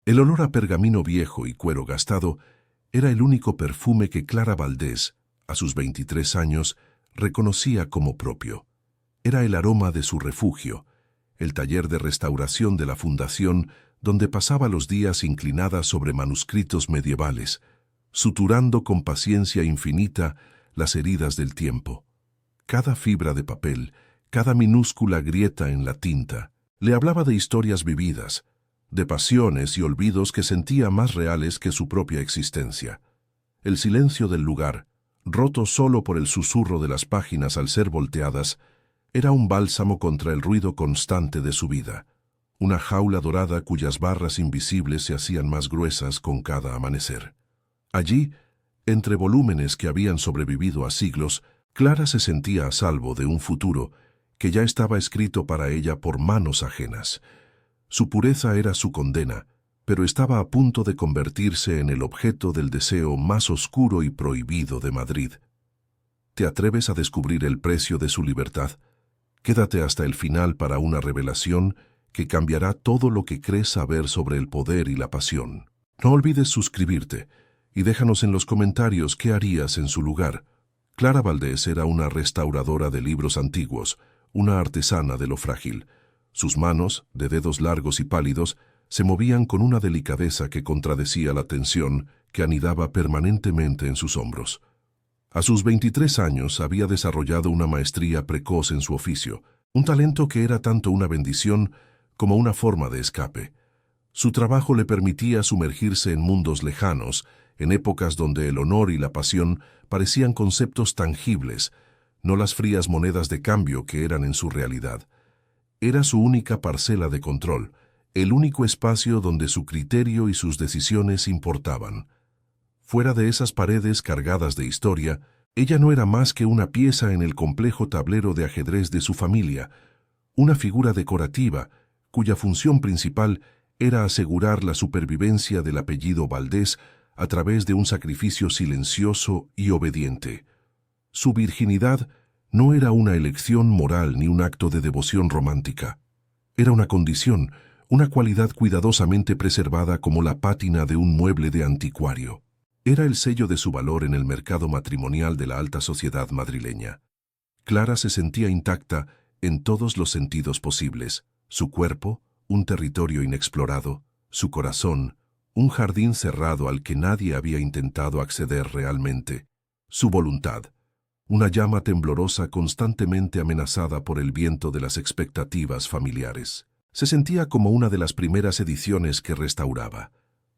El olor a pergamino viejo y cuero gastado era el único perfume que Clara Valdés, a sus 23 años, reconocía como propio. Era el aroma de su refugio, el taller de restauración de la fundación donde pasaba los días inclinada sobre manuscritos medievales, suturando con paciencia infinita las heridas del tiempo. Cada fibra de papel, cada minúscula grieta en la tinta, le hablaba de historias vividas, de pasiones y olvidos que sentía más reales que su propia existencia. El silencio del lugar, roto solo por el susurro de las páginas al ser volteadas, era un bálsamo contra el ruido constante de su vida, una jaula dorada cuyas barras invisibles se hacían más gruesas con cada amanecer. Allí, entre volúmenes que habían sobrevivido a siglos, Clara se sentía a salvo de un futuro que ya estaba escrito para ella por manos ajenas. Su pureza era su condena, pero estaba a punto de convertirse en el objeto del deseo más oscuro y prohibido de Madrid. ¿Te atreves a descubrir el precio de su libertad? Quédate hasta el final para una revelación que cambiará todo lo que crees saber sobre el poder y la pasión. No olvides suscribirte y déjanos en los comentarios qué harías en su lugar. Clara Valdés era una restauradora de libros antiguos, una artesana de lo frágil. Sus manos, de dedos largos y pálidos, se movían con una delicadeza que contradecía la tensión que anidaba permanentemente en sus hombros. A sus 23 años había desarrollado una maestría precoz en su oficio, un talento que era tanto una bendición como una forma de escape. Su trabajo le permitía sumergirse en mundos lejanos, en épocas donde el honor y la pasión parecían conceptos tangibles, no las frías monedas de cambio que eran en su realidad. Era su única parcela de control, el único espacio donde su criterio y sus decisiones importaban. Fuera de esas paredes cargadas de historia, ella no era más que una pieza en el complejo tablero de ajedrez de su familia, una figura decorativa cuya función principal era asegurar la supervivencia del apellido Valdés a través de un sacrificio silencioso y obediente. Su virginidad no era una elección moral ni un acto de devoción romántica. Era una condición, una cualidad cuidadosamente preservada como la pátina de un mueble de anticuario. Era el sello de su valor en el mercado matrimonial de la alta sociedad madrileña. Clara se sentía intacta en todos los sentidos posibles. Su cuerpo, un territorio inexplorado; su corazón, un jardín cerrado al que nadie había intentado acceder realmente; su voluntad, una llama temblorosa constantemente amenazada por el viento de las expectativas familiares. Se sentía como una de las primeras ediciones que restauraba,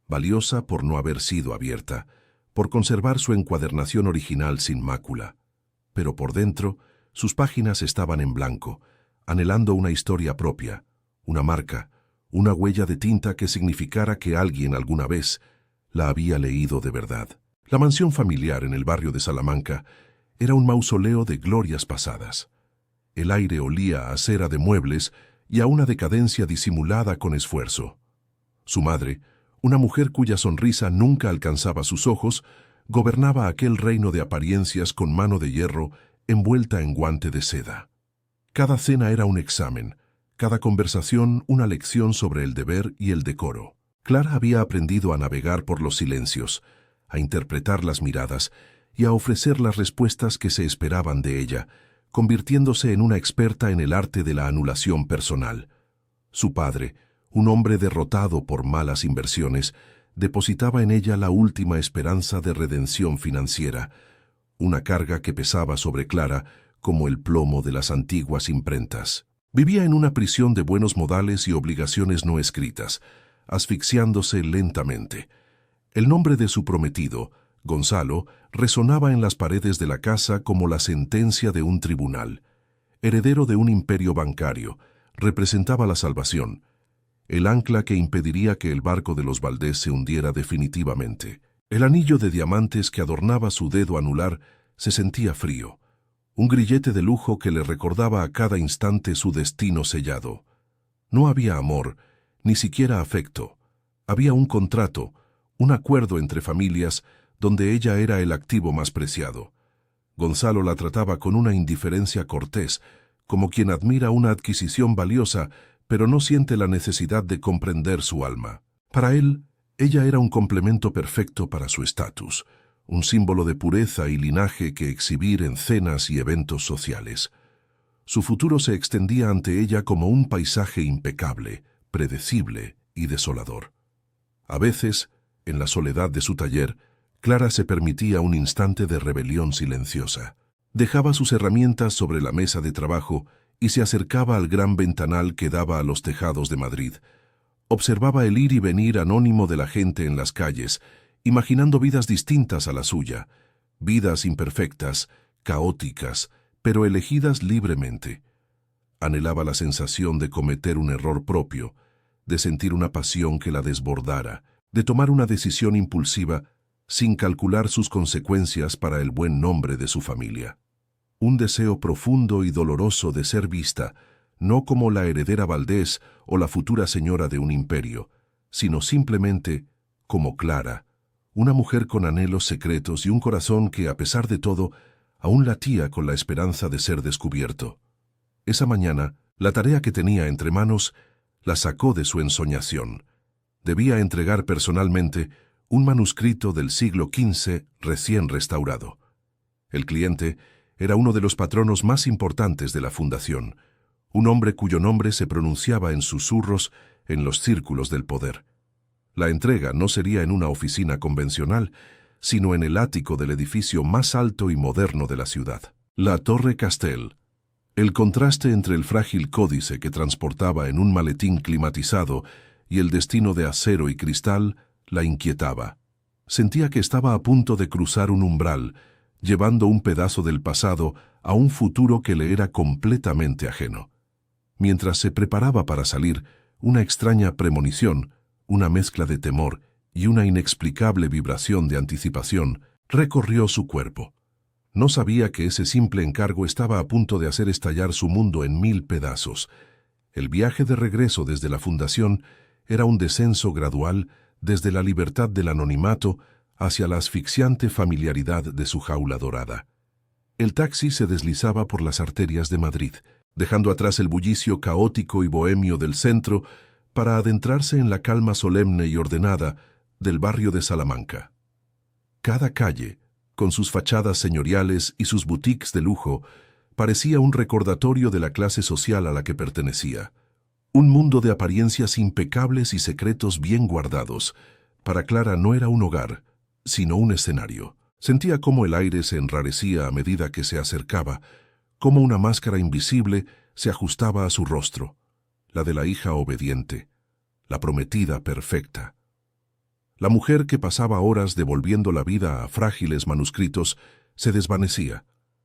valiosa por no haber sido abierta, por conservar su encuadernación original sin mácula. Pero por dentro, sus páginas estaban en blanco, anhelando una historia propia, una marca, una huella de tinta que significara que alguien alguna vez la había leído de verdad. La mansión familiar en el barrio de Salamanca era un mausoleo de glorias pasadas. El aire olía a cera de muebles y a una decadencia disimulada con esfuerzo. Su madre, una mujer cuya sonrisa nunca alcanzaba sus ojos, gobernaba aquel reino de apariencias con mano de hierro envuelta en guante de seda. Cada cena era un examen, cada conversación una lección sobre el deber y el decoro. Clara había aprendido a navegar por los silencios, a interpretar las miradas y a ofrecer las respuestas que se esperaban de ella, convirtiéndose en una experta en el arte de la anulación personal. Su padre, un hombre derrotado por malas inversiones, depositaba en ella la última esperanza de redención financiera, una carga que pesaba sobre Clara como el plomo de las antiguas imprentas. Vivía en una prisión de buenos modales y obligaciones no escritas, asfixiándose lentamente. El nombre de su prometido, Gonzalo, resonaba en las paredes de la casa como la sentencia de un tribunal. Heredero de un imperio bancario, representaba la salvación, el ancla que impediría que el barco de los Valdés se hundiera definitivamente. El anillo de diamantes que adornaba su dedo anular se sentía frío, un grillete de lujo que le recordaba a cada instante su destino sellado. No había amor, ni siquiera afecto. Había un contrato, un acuerdo entre familias donde ella era el activo más preciado. Gonzalo la trataba con una indiferencia cortés, como quien admira una adquisición valiosa, pero no siente la necesidad de comprender su alma. Para él, ella era un complemento perfecto para su estatus, un símbolo de pureza y linaje que exhibir en cenas y eventos sociales. Su futuro se extendía ante ella como un paisaje impecable, predecible y desolador. A veces, en la soledad de su taller, Clara se permitía un instante de rebelión silenciosa. Dejaba sus herramientas sobre la mesa de trabajo y se acercaba al gran ventanal que daba a los tejados de Madrid. Observaba el ir y venir anónimo de la gente en las calles, imaginando vidas distintas a la suya, vidas imperfectas, caóticas, pero elegidas libremente. Anhelaba la sensación de cometer un error propio, de sentir una pasión que la desbordara, de tomar una decisión impulsiva sin calcular sus consecuencias para el buen nombre de su familia. Un deseo profundo y doloroso de ser vista, no como la heredera Valdés o la futura señora de un imperio, sino simplemente como Clara, una mujer con anhelos secretos y un corazón que, a pesar de todo, aún latía con la esperanza de ser descubierto. Esa mañana, la tarea que tenía entre manos la sacó de su ensoñación. Debía entregar personalmente un manuscrito del siglo XV recién restaurado. El cliente era uno de los patronos más importantes de la fundación, un hombre cuyo nombre se pronunciaba en susurros en los círculos del poder. La entrega no sería en una oficina convencional, sino en el ático del edificio más alto y moderno de la ciudad, la Torre Castel. El contraste entre el frágil códice que transportaba en un maletín climatizado y el destino de acero y cristal la inquietaba. Sentía que estaba a punto de cruzar un umbral, llevando un pedazo del pasado a un futuro que le era completamente ajeno. Mientras se preparaba para salir, una extraña premonición, una mezcla de temor y una inexplicable vibración de anticipación recorrió su cuerpo. No sabía que ese simple encargo estaba a punto de hacer estallar su mundo en 1000 pedazos. El viaje de regreso desde la fundación era un descenso gradual desde la libertad del anonimato hacia la asfixiante familiaridad de su jaula dorada. El taxi se deslizaba por las arterias de Madrid, dejando atrás el bullicio caótico y bohemio del centro para adentrarse en la calma solemne y ordenada del barrio de Salamanca. Cada calle, con sus fachadas señoriales y sus boutiques de lujo, parecía un recordatorio de la clase social a la que pertenecía. Un mundo de apariencias impecables y secretos bien guardados. Para Clara no era un hogar, sino un escenario. Sentía cómo el aire se enrarecía a medida que se acercaba, cómo una máscara invisible se ajustaba a su rostro, la de la hija obediente, la prometida perfecta. La mujer que pasaba horas devolviendo la vida a frágiles manuscritos se desvanecía,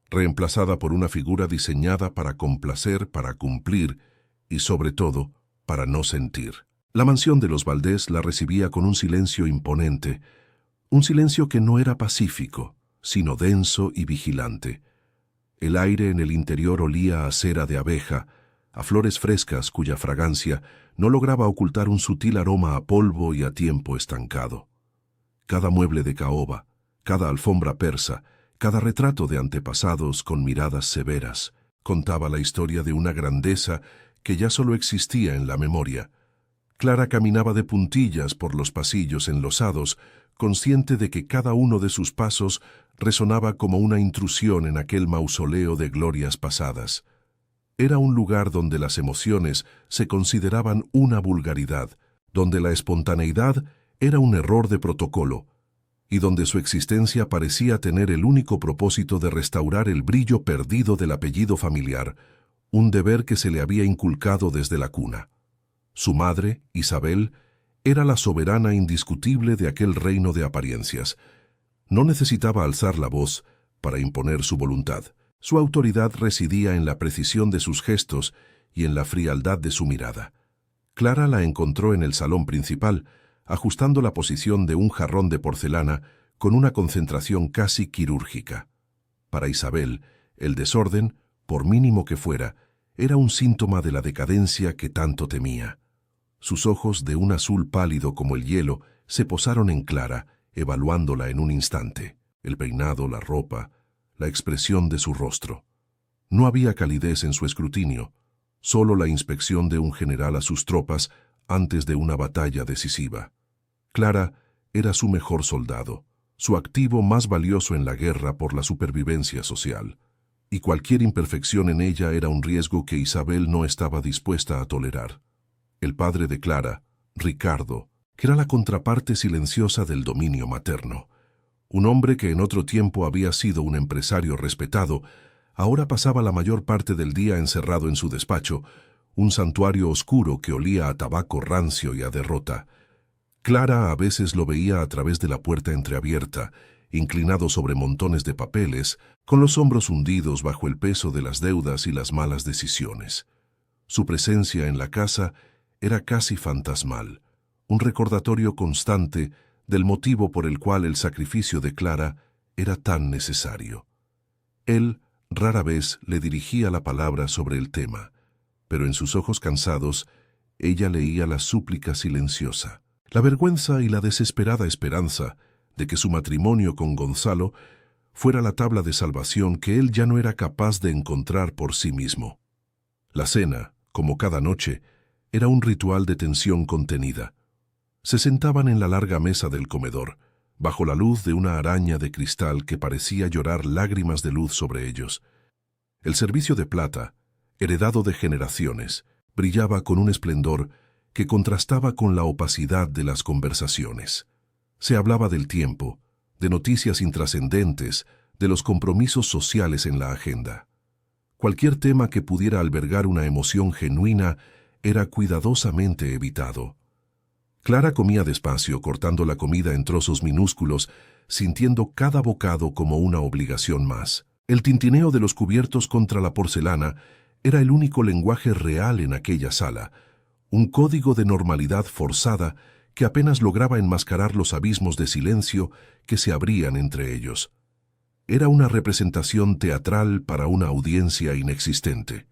reemplazada por una figura diseñada para complacer, para cumplir y, sobre todo, para no sentir. La mansión de los Valdés la recibía con un silencio imponente, un silencio que no era pacífico, sino denso y vigilante. El aire en el interior olía a cera de abeja, a flores frescas cuya fragancia no lograba ocultar un sutil aroma a polvo y a tiempo estancado. Cada mueble de caoba, cada alfombra persa, cada retrato de antepasados con miradas severas, contaba la historia de una grandeza que ya solo existía en la memoria. Clara caminaba de puntillas por los pasillos enlosados, consciente de que cada uno de sus pasos resonaba como una intrusión en aquel mausoleo de glorias pasadas. Era un lugar donde las emociones se consideraban una vulgaridad, donde la espontaneidad era un error de protocolo, y donde su existencia parecía tener el único propósito de restaurar el brillo perdido del apellido familiar, un deber que se le había inculcado desde la cuna. Su madre, Isabel, era la soberana indiscutible de aquel reino de apariencias. No necesitaba alzar la voz para imponer su voluntad. Su autoridad residía en la precisión de sus gestos y en la frialdad de su mirada. Clara la encontró en el salón principal, ajustando la posición de un jarrón de porcelana con una concentración casi quirúrgica. Para Isabel, el desorden, por mínimo que fuera, era un síntoma de la decadencia que tanto temía. Sus ojos, de un azul pálido como el hielo, se posaron en Clara, evaluándola en un instante. El peinado, la ropa, la expresión de su rostro. No había calidez en su escrutinio, solo la inspección de un general a sus tropas antes de una batalla decisiva. Clara era su mejor soldado, su activo más valioso en la guerra por la supervivencia social, y cualquier imperfección en ella era un riesgo que Isabel no estaba dispuesta a tolerar. El padre de Clara, Ricardo, que era la contraparte silenciosa del dominio materno, un hombre que en otro tiempo había sido un empresario respetado, ahora pasaba la mayor parte del día encerrado en su despacho, un santuario oscuro que olía a tabaco rancio y a derrota. Clara a veces lo veía a través de la puerta entreabierta, inclinado sobre montones de papeles, con los hombros hundidos bajo el peso de las deudas y las malas decisiones. Su presencia en la casa era casi fantasmal, un recordatorio constante del motivo por el cual el sacrificio de Clara era tan necesario. Él rara vez le dirigía la palabra sobre el tema, pero en sus ojos cansados ella leía la súplica silenciosa, la vergüenza y la desesperada esperanza de que su matrimonio con Gonzalo fuera la tabla de salvación que él ya no era capaz de encontrar por sí mismo. La cena, como cada noche, era un ritual de tensión contenida. Se sentaban en la larga mesa del comedor, bajo la luz de una araña de cristal que parecía llorar lágrimas de luz sobre ellos. El servicio de plata, heredado de generaciones, brillaba con un esplendor que contrastaba con la opacidad de las conversaciones. Se hablaba del tiempo, de noticias intrascendentes, de los compromisos sociales en la agenda. Cualquier tema que pudiera albergar una emoción genuina era cuidadosamente evitado. Clara comía despacio, cortando la comida en trozos minúsculos, sintiendo cada bocado como una obligación más. El tintineo de los cubiertos contra la porcelana era el único lenguaje real en aquella sala, un código de normalidad forzada que apenas lograba enmascarar los abismos de silencio que se abrían entre ellos. Era una representación teatral para una audiencia inexistente.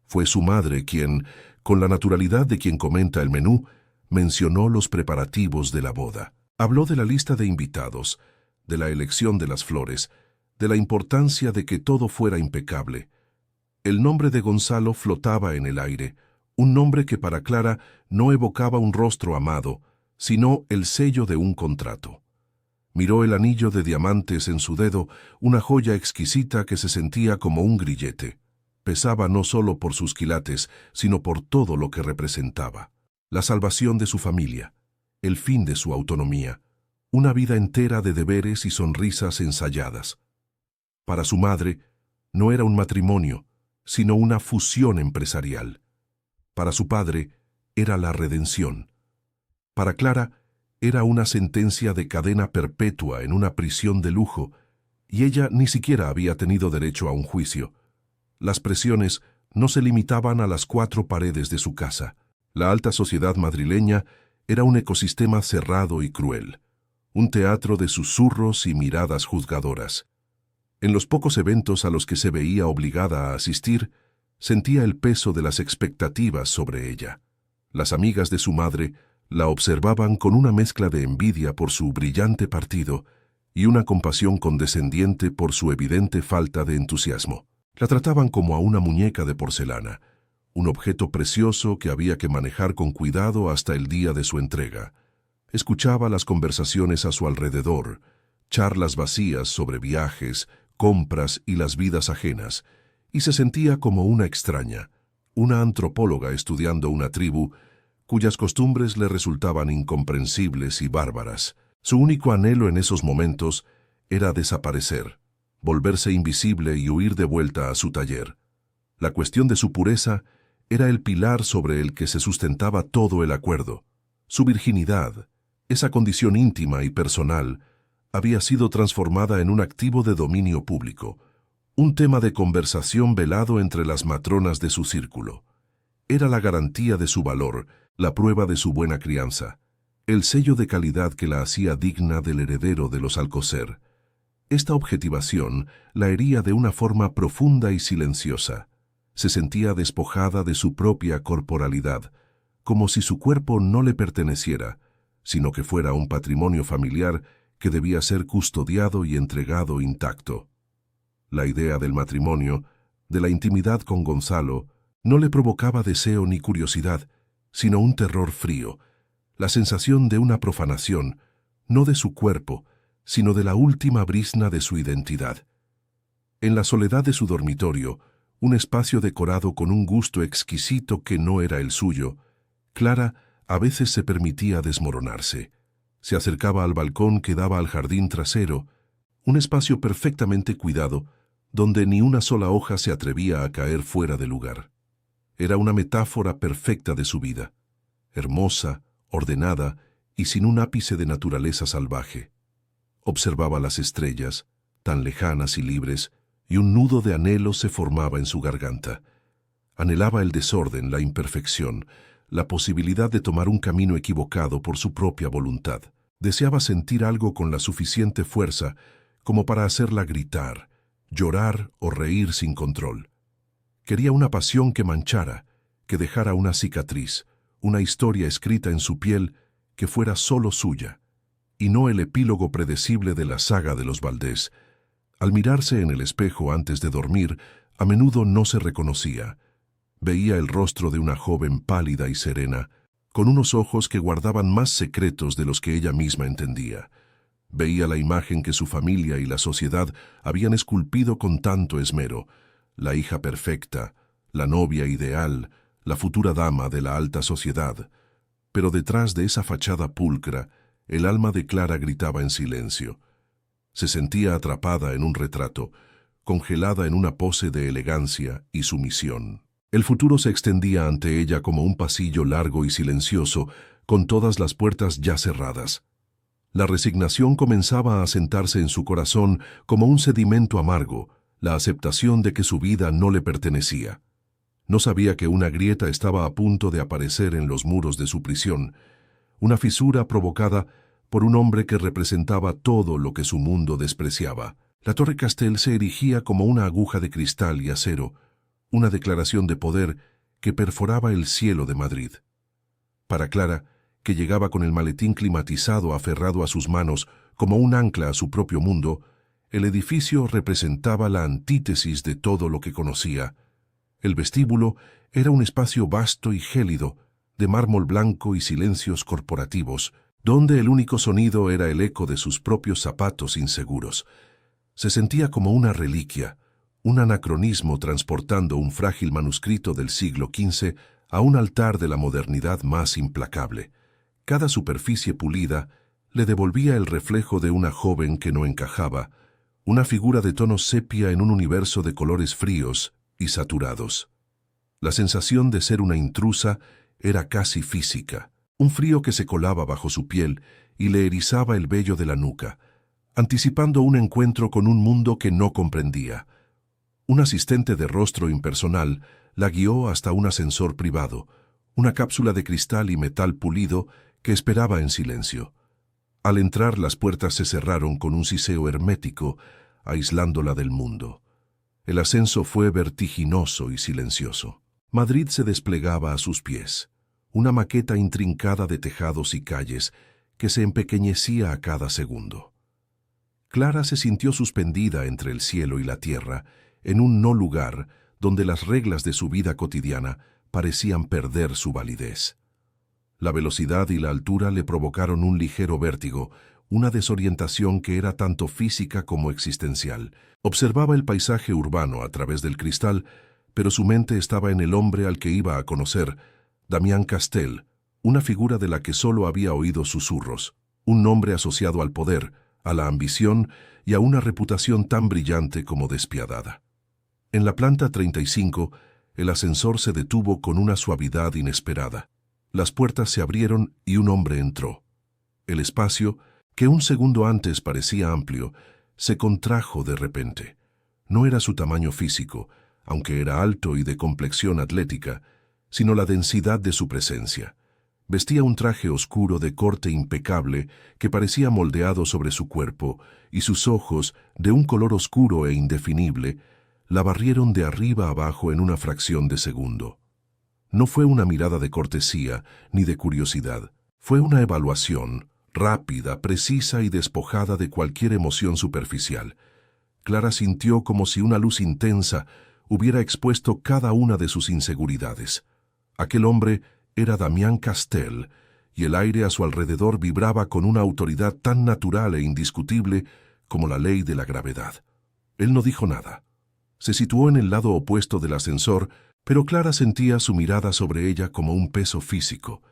Fue su madre quien, con la naturalidad de quien comenta el menú, mencionó los preparativos de la boda. Habló de la lista de invitados, de la elección de las flores, de la importancia de que todo fuera impecable. El nombre de Gonzalo flotaba en el aire, un nombre que para Clara no evocaba un rostro amado, sino el sello de un contrato. Miró el anillo de diamantes en su dedo, una joya exquisita que se sentía como un grillete. Pesaba no solo por sus quilates, sino por todo lo que representaba. La salvación de su familia, el fin de su autonomía, una vida entera de deberes y sonrisas ensayadas. Para su madre, no era un matrimonio, sino una fusión empresarial. Para su padre, era la redención. Para Clara, era una sentencia de cadena perpetua en una prisión de lujo, y ella ni siquiera había tenido derecho a un juicio. Las presiones no se limitaban a las 4 paredes de su casa. La alta sociedad madrileña era un ecosistema cerrado y cruel, un teatro de susurros y miradas juzgadoras. En los pocos eventos a los que se veía obligada a asistir, sentía el peso de las expectativas sobre ella. Las amigas de su madre la observaban con una mezcla de envidia por su brillante partido y una compasión condescendiente por su evidente falta de entusiasmo. La trataban como a una muñeca de porcelana, un objeto precioso que había que manejar con cuidado hasta el día de su entrega. Escuchaba las conversaciones a su alrededor, charlas vacías sobre viajes, compras y las vidas ajenas, y se sentía como una extraña, una antropóloga estudiando una tribu cuyas costumbres le resultaban incomprensibles y bárbaras. Su único anhelo en esos momentos era desaparecer, volverse invisible y huir de vuelta a su taller. La cuestión de su pureza era el pilar sobre el que se sustentaba todo el acuerdo. Su virginidad, esa condición íntima y personal, había sido transformada en un activo de dominio público, un tema de conversación velado entre las matronas de su círculo. Era la garantía de su valor, la prueba de su buena crianza, el sello de calidad que la hacía digna del heredero de los Alcocer. Esta objetivación la hería de una forma profunda y silenciosa. Se sentía despojada de su propia corporalidad, como si su cuerpo no le perteneciera, sino que fuera un patrimonio familiar que debía ser custodiado y entregado intacto. La idea del matrimonio, de la intimidad con Gonzalo, no le provocaba deseo ni curiosidad, sino un terror frío, la sensación de una profanación, no de su cuerpo, sino de la última brizna de su identidad. En la soledad de su dormitorio, un espacio decorado con un gusto exquisito que no era el suyo, Clara a veces se permitía desmoronarse. Se acercaba al balcón que daba al jardín trasero, un espacio perfectamente cuidado, donde ni una sola hoja se atrevía a caer fuera de lugar. Era una metáfora perfecta de su vida, hermosa, ordenada y sin un ápice de naturaleza salvaje. Observaba las estrellas, tan lejanas y libres, y un nudo de anhelo se formaba en su garganta. Anhelaba el desorden, la imperfección, la posibilidad de tomar un camino equivocado por su propia voluntad. Deseaba sentir algo con la suficiente fuerza como para hacerla gritar, llorar o reír sin control. Quería una pasión que manchara, que dejara una cicatriz, una historia escrita en su piel que fuera solo suya, y no el epílogo predecible de la saga de los Valdés. Al mirarse en el espejo antes de dormir, a menudo no se reconocía. Veía el rostro de una joven pálida y serena, con unos ojos que guardaban más secretos de los que ella misma entendía. Veía la imagen que su familia y la sociedad habían esculpido con tanto esmero, la hija perfecta, la novia ideal, la futura dama de la alta sociedad. Pero detrás de esa fachada pulcra, el alma de Clara gritaba en silencio. Se sentía atrapada en un retrato, congelada en una pose de elegancia y sumisión. El futuro se extendía ante ella como un pasillo largo y silencioso, con todas las puertas ya cerradas. La resignación comenzaba a asentarse en su corazón como un sedimento amargo, la aceptación de que su vida no le pertenecía. No sabía que una grieta estaba a punto de aparecer en los muros de su prisión, una fisura provocada por un hombre que representaba todo lo que su mundo despreciaba. La Torre Castel se erigía como una aguja de cristal y acero, una declaración de poder que perforaba el cielo de Madrid. Para Clara, que llegaba con el maletín climatizado aferrado a sus manos como un ancla a su propio mundo, el edificio representaba la antítesis de todo lo que conocía. El vestíbulo era un espacio vasto y gélido, de mármol blanco y silencios corporativos, donde el único sonido era el eco de sus propios zapatos inseguros. Se sentía como una reliquia, un anacronismo transportando un frágil manuscrito del siglo XV a un altar de la modernidad más implacable. Cada superficie pulida le devolvía el reflejo de una joven que no encajaba, una figura de tono sepia en un universo de colores fríos y saturados. La sensación de ser una intrusa era casi física, un frío que se colaba bajo su piel y le erizaba el vello de la nuca, anticipando un encuentro con un mundo que no comprendía. Un asistente de rostro impersonal la guió hasta un ascensor privado, una cápsula de cristal y metal pulido que esperaba en silencio. Al entrar, las puertas se cerraron con un siseo hermético, aislándola del mundo. El ascenso fue vertiginoso y silencioso. Madrid se desplegaba a sus pies, una maqueta intrincada de tejados y calles que se empequeñecía a cada segundo. Clara se sintió suspendida entre el cielo y la tierra, en un no lugar donde las reglas de su vida cotidiana parecían perder su validez. La velocidad y la altura le provocaron un ligero vértigo, una desorientación que era tanto física como existencial. Observaba el paisaje urbano a través del cristal, pero su mente estaba en el hombre al que iba a conocer, Damián Castel, una figura de la que solo había oído susurros, un nombre asociado al poder, a la ambición y a una reputación tan brillante como despiadada. En la planta 35, el ascensor se detuvo con una suavidad inesperada. Las puertas se abrieron y un hombre entró. El espacio, que un segundo antes parecía amplio, se contrajo de repente. No era su tamaño físico, aunque era alto y de complexión atlética, sino la densidad de su presencia. Vestía un traje oscuro de corte impecable que parecía moldeado sobre su cuerpo, y sus ojos, de un color oscuro e indefinible, la barrieron de arriba abajo en una fracción de segundo. No fue una mirada de cortesía ni de curiosidad, fue una evaluación, rápida, precisa y despojada de cualquier emoción superficial. Clara sintió como si una luz intensa hubiera expuesto cada una de sus inseguridades. Aquel hombre Era Damián Castell, y el aire a su alrededor vibraba con una autoridad tan natural e indiscutible como la ley de la gravedad. Él no dijo nada. Se situó en el lado opuesto del ascensor, pero Clara sentía su mirada sobre ella como un peso físico.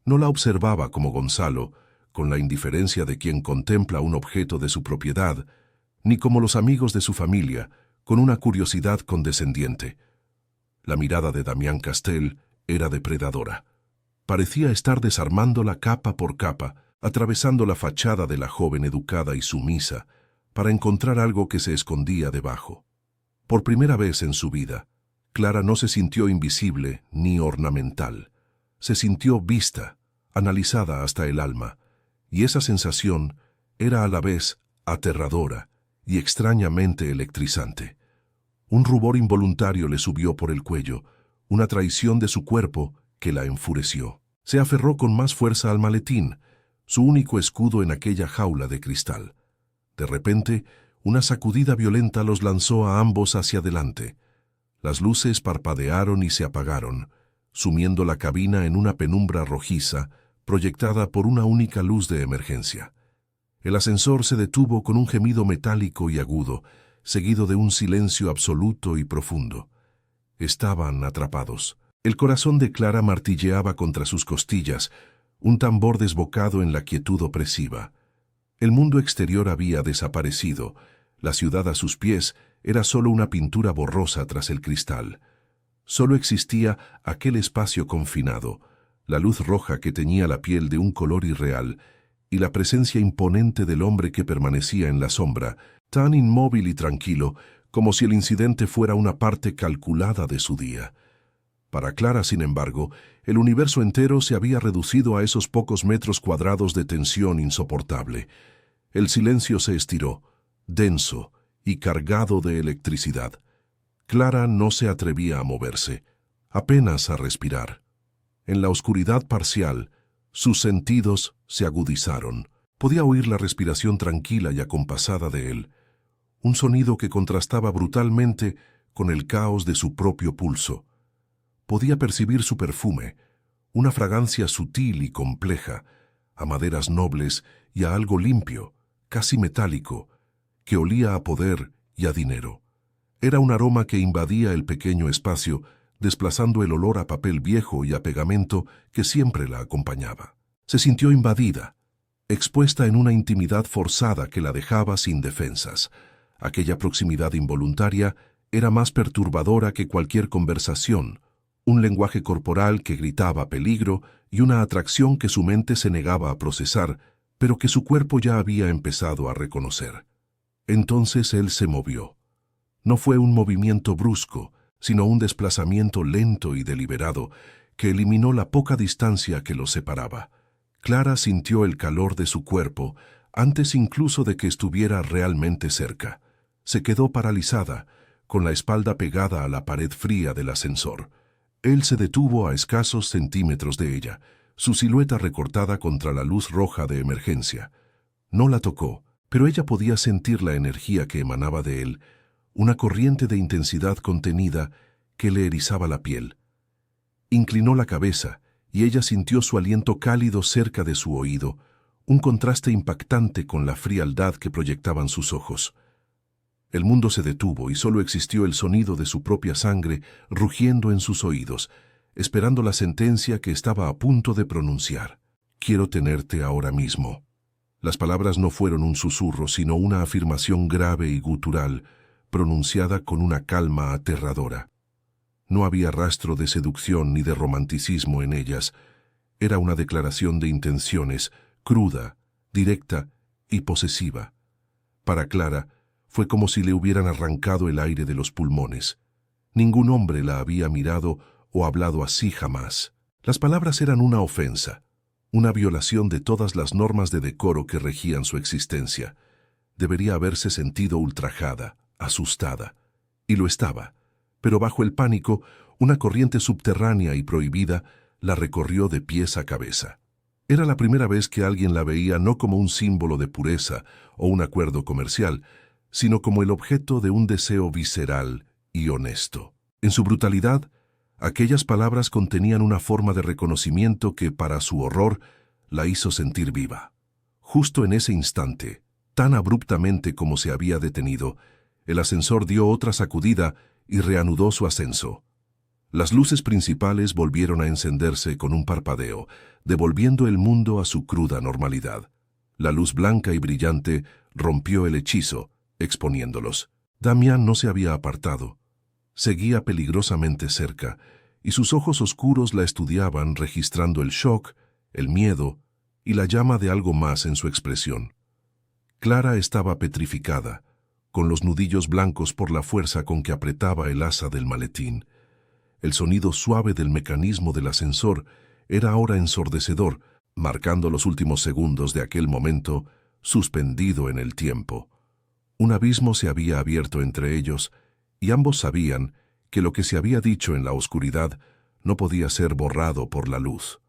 No la observaba como Gonzalo, con la indiferencia de quien contempla un objeto de su propiedad, ni como los amigos de su familia, con una curiosidad condescendiente. La mirada de Damián Castell era depredadora. Parecía estar desarmándola capa por capa, atravesando la fachada de la joven educada y sumisa, para encontrar algo que se escondía debajo. Por primera vez en su vida, Clara no se sintió invisible ni ornamental. Se sintió vista, analizada hasta el alma, y esa sensación era a la vez aterradora y extrañamente electrizante. Un rubor involuntario le subió por el cuello, una traición de su cuerpo que la enfureció. Se aferró con más fuerza al maletín, su único escudo en aquella jaula de cristal. De repente, una sacudida violenta los lanzó a ambos hacia adelante. Las luces parpadearon y se apagaron, sumiendo la cabina en una penumbra rojiza, proyectada por una única luz de emergencia. El ascensor se detuvo con un gemido metálico y agudo, seguido de un silencio absoluto y profundo. Estaban atrapados. El corazón de Clara martilleaba contra sus costillas, un tambor desbocado en la quietud opresiva. El mundo exterior había desaparecido. La ciudad a sus pies era solo una pintura borrosa tras el cristal. Solo existía aquel espacio confinado, la luz roja que teñía la piel de un color irreal, y la presencia imponente del hombre que permanecía en la sombra, tan inmóvil y tranquilo como si el incidente fuera una parte calculada de su día. Para Clara, sin embargo, el universo entero se había reducido a esos pocos metros cuadrados de tensión insoportable. El silencio se estiró, denso y cargado de electricidad. Clara no se atrevía a moverse, apenas a respirar. En la oscuridad parcial, sus sentidos se agudizaron. Podía oír la respiración tranquila y acompasada de él, un sonido que contrastaba brutalmente con el caos de su propio pulso. Podía percibir su perfume, una fragancia sutil y compleja, a maderas nobles y a algo limpio, casi metálico, que olía a poder y a dinero. Era un aroma que invadía el pequeño espacio, desplazando el olor a papel viejo y a pegamento que siempre la acompañaba. Se sintió invadida, expuesta en una intimidad forzada que la dejaba sin defensas. Aquella proximidad involuntaria era más perturbadora que cualquier conversación, un lenguaje corporal que gritaba peligro y una atracción que su mente se negaba a procesar, pero que su cuerpo ya había empezado a reconocer. Entonces él se movió. No fue un movimiento brusco, sino un desplazamiento lento y deliberado que eliminó la poca distancia que los separaba. Clara sintió el calor de su cuerpo antes incluso de que estuviera realmente cerca. Se quedó paralizada, con la espalda pegada a la pared fría del ascensor. Él se detuvo a escasos centímetros de ella, su silueta recortada contra la luz roja de emergencia. No la tocó, pero ella podía sentir la energía que emanaba de él, una corriente de intensidad contenida que le erizaba la piel. Inclinó la cabeza y ella sintió su aliento cálido cerca de su oído, un contraste impactante con la frialdad que proyectaban sus ojos. El mundo se detuvo y solo existió el sonido de su propia sangre rugiendo en sus oídos, esperando la sentencia que estaba a punto de pronunciar. «Quiero tenerte ahora mismo». Las palabras no fueron un susurro, sino una afirmación grave y gutural, pronunciada con una calma aterradora. No había rastro de seducción ni de romanticismo en ellas. Era una declaración de intenciones, cruda, directa y posesiva. Para Clara, fue como si le hubieran arrancado el aire de los pulmones. Ningún hombre la había mirado o hablado así jamás. Las palabras eran una ofensa, una violación de todas las normas de decoro que regían su existencia. Debería haberse sentido ultrajada, asustada, y lo estaba, pero bajo el pánico, una corriente subterránea y prohibida la recorrió de pies a cabeza. Era la primera vez que alguien la veía no como un símbolo de pureza o un acuerdo comercial, sino como el objeto de un deseo visceral y honesto. En su brutalidad, Aquellas palabras contenían una forma de reconocimiento que, para su horror, la hizo sentir viva. Justo en ese instante, tan abruptamente como se había detenido, el ascensor dio otra sacudida y reanudó su ascenso. Las luces principales volvieron a encenderse con un parpadeo, devolviendo el mundo a su cruda normalidad. La luz blanca y brillante rompió el hechizo, exponiéndolos. Damián no se había apartado. Seguía peligrosamente cerca, y sus ojos oscuros la estudiaban registrando el shock, el miedo y la llama de algo más en su expresión. Clara estaba petrificada, con los nudillos blancos por la fuerza con que apretaba el asa del maletín. El sonido suave del mecanismo del ascensor era ahora ensordecedor, marcando los últimos segundos de aquel momento suspendido en el tiempo. Un abismo se había abierto entre ellos, y ambos sabían que lo que se había dicho en la oscuridad no podía ser borrado por la luz.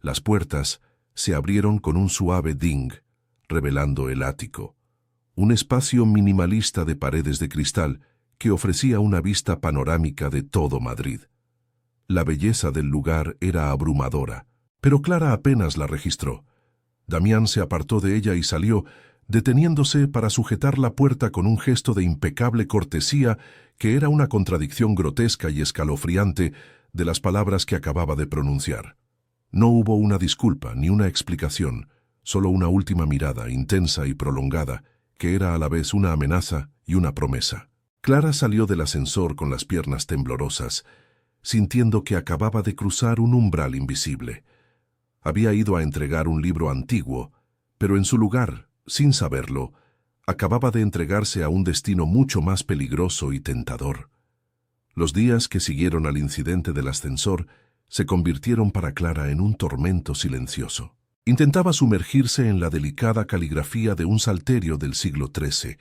Las puertas se abrieron con un suave ding, revelando el ático, un espacio minimalista de paredes de cristal que ofrecía una vista panorámica de todo Madrid. La belleza del lugar era abrumadora, pero Clara apenas la registró. Damián se apartó de ella y salió, deteniéndose para sujetar la puerta con un gesto de impecable cortesía que era una contradicción grotesca y escalofriante de las palabras que acababa de pronunciar. No hubo una disculpa ni una explicación, solo una última mirada intensa y prolongada, que era a la vez una amenaza y una promesa. Clara salió del ascensor con las piernas temblorosas, sintiendo que acababa de cruzar un umbral invisible. Había ido a entregar un libro antiguo, pero en su lugar, sin saberlo, acababa de entregarse a un destino mucho más peligroso y tentador. Los días que siguieron al incidente del ascensor se convirtieron para Clara en un tormento silencioso. Intentaba sumergirse en la delicada caligrafía de un salterio del siglo XIII,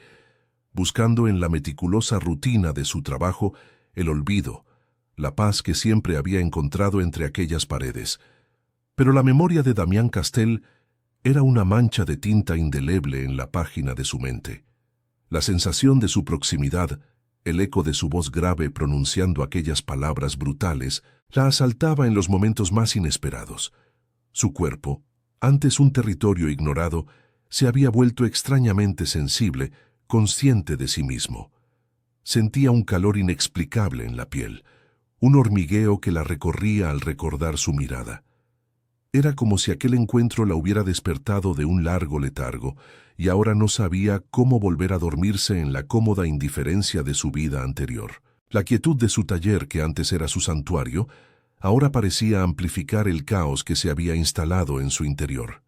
buscando en la meticulosa rutina de su trabajo el olvido, la paz que siempre había encontrado entre aquellas paredes. Pero la memoria de Damián Castell era una mancha de tinta indeleble en la página de su mente. La sensación de su proximidad, el eco de su voz grave pronunciando aquellas palabras brutales, la asaltaba en los momentos más inesperados. Su cuerpo, antes un territorio ignorado, se había vuelto extrañamente sensible, consciente de sí mismo. Sentía un calor inexplicable en la piel, un hormigueo que la recorría al recordar su mirada. Era como si aquel encuentro la hubiera despertado de un largo letargo, y ahora no sabía cómo volver a dormirse en la cómoda indiferencia de su vida anterior. La quietud de su taller, que antes era su santuario, ahora parecía amplificar el caos que se había instalado en su interior.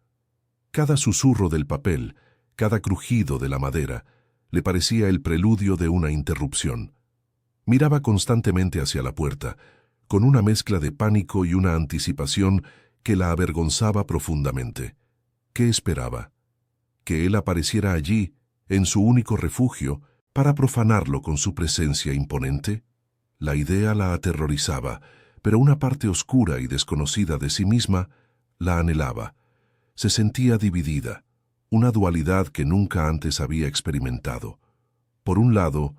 Cada susurro del papel, cada crujido de la madera, le parecía el preludio de una interrupción. Miraba constantemente hacia la puerta, con una mezcla de pánico y una anticipación que la avergonzaba profundamente. ¿Qué esperaba? ¿Que él apareciera allí, en su único refugio, para profanarlo con su presencia imponente? La idea la aterrorizaba, pero una parte oscura y desconocida de sí misma la anhelaba. Se sentía dividida, una dualidad que nunca antes había experimentado. Por un lado,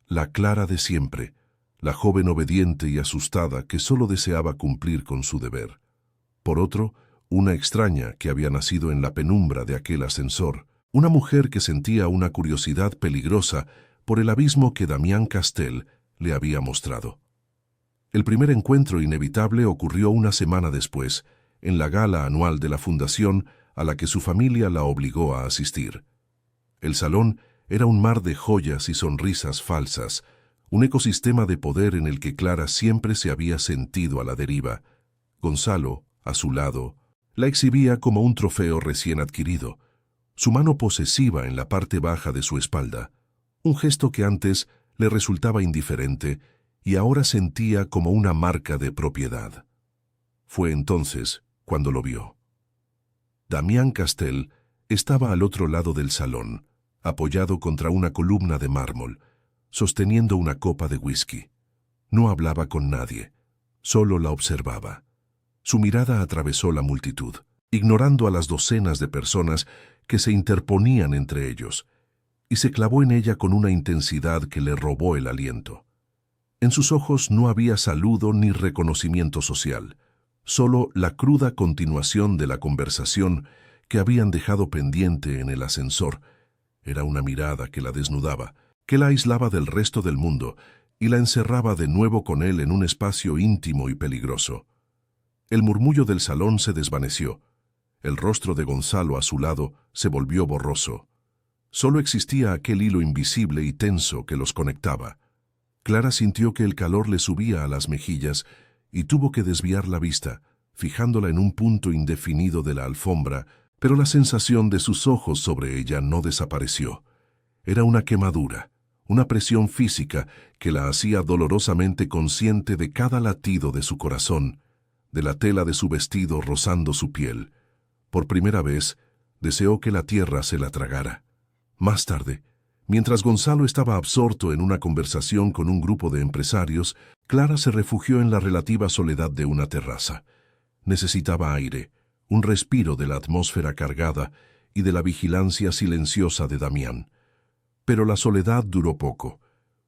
la Clara de siempre, la joven obediente y asustada que solo deseaba cumplir con su deber. Por otro, una extraña que había nacido en la penumbra de aquel ascensor, una mujer que sentía una curiosidad peligrosa por el abismo que Damián Castell le había mostrado. El primer encuentro inevitable ocurrió una semana después, en la gala anual de la fundación a la que su familia la obligó a asistir. El salón era un mar de joyas y sonrisas falsas, un ecosistema de poder en el que Clara siempre se había sentido a la deriva. Gonzalo, a su lado, la exhibía como un trofeo recién adquirido, su mano posesiva en la parte baja de su espalda, un gesto que antes le resultaba indiferente y ahora sentía como una marca de propiedad. Fue entonces cuando lo vio. Damián Castell estaba al otro lado del salón, apoyado contra una columna de mármol, sosteniendo una copa de whisky. No hablaba con nadie, solo la observaba. Su mirada atravesó la multitud, ignorando a las docenas de personas que se interponían entre ellos, y se clavó en ella con una intensidad que le robó el aliento. En sus ojos no había saludo ni reconocimiento social, solo la cruda continuación de la conversación que habían dejado pendiente en el ascensor. Era una mirada que la desnudaba, que la aislaba del resto del mundo y la encerraba de nuevo con él en un espacio íntimo y peligroso. El murmullo del salón se desvaneció. El rostro de Gonzalo a su lado se volvió borroso. Solo existía aquel hilo invisible y tenso que los conectaba. Clara sintió que el calor le subía a las mejillas y tuvo que desviar la vista, fijándola en un punto indefinido de la alfombra, pero la sensación de sus ojos sobre ella no desapareció. Era una quemadura, una presión física que la hacía dolorosamente consciente de cada latido de su corazón, de la tela de su vestido rozando su piel. Por primera vez, deseó que la tierra se la tragara. Más tarde, mientras Gonzalo estaba absorto en una conversación con un grupo de empresarios, Clara se refugió en la relativa soledad de una terraza. Necesitaba aire, un respiro de la atmósfera cargada y de la vigilancia silenciosa de Damián. Pero la soledad duró poco.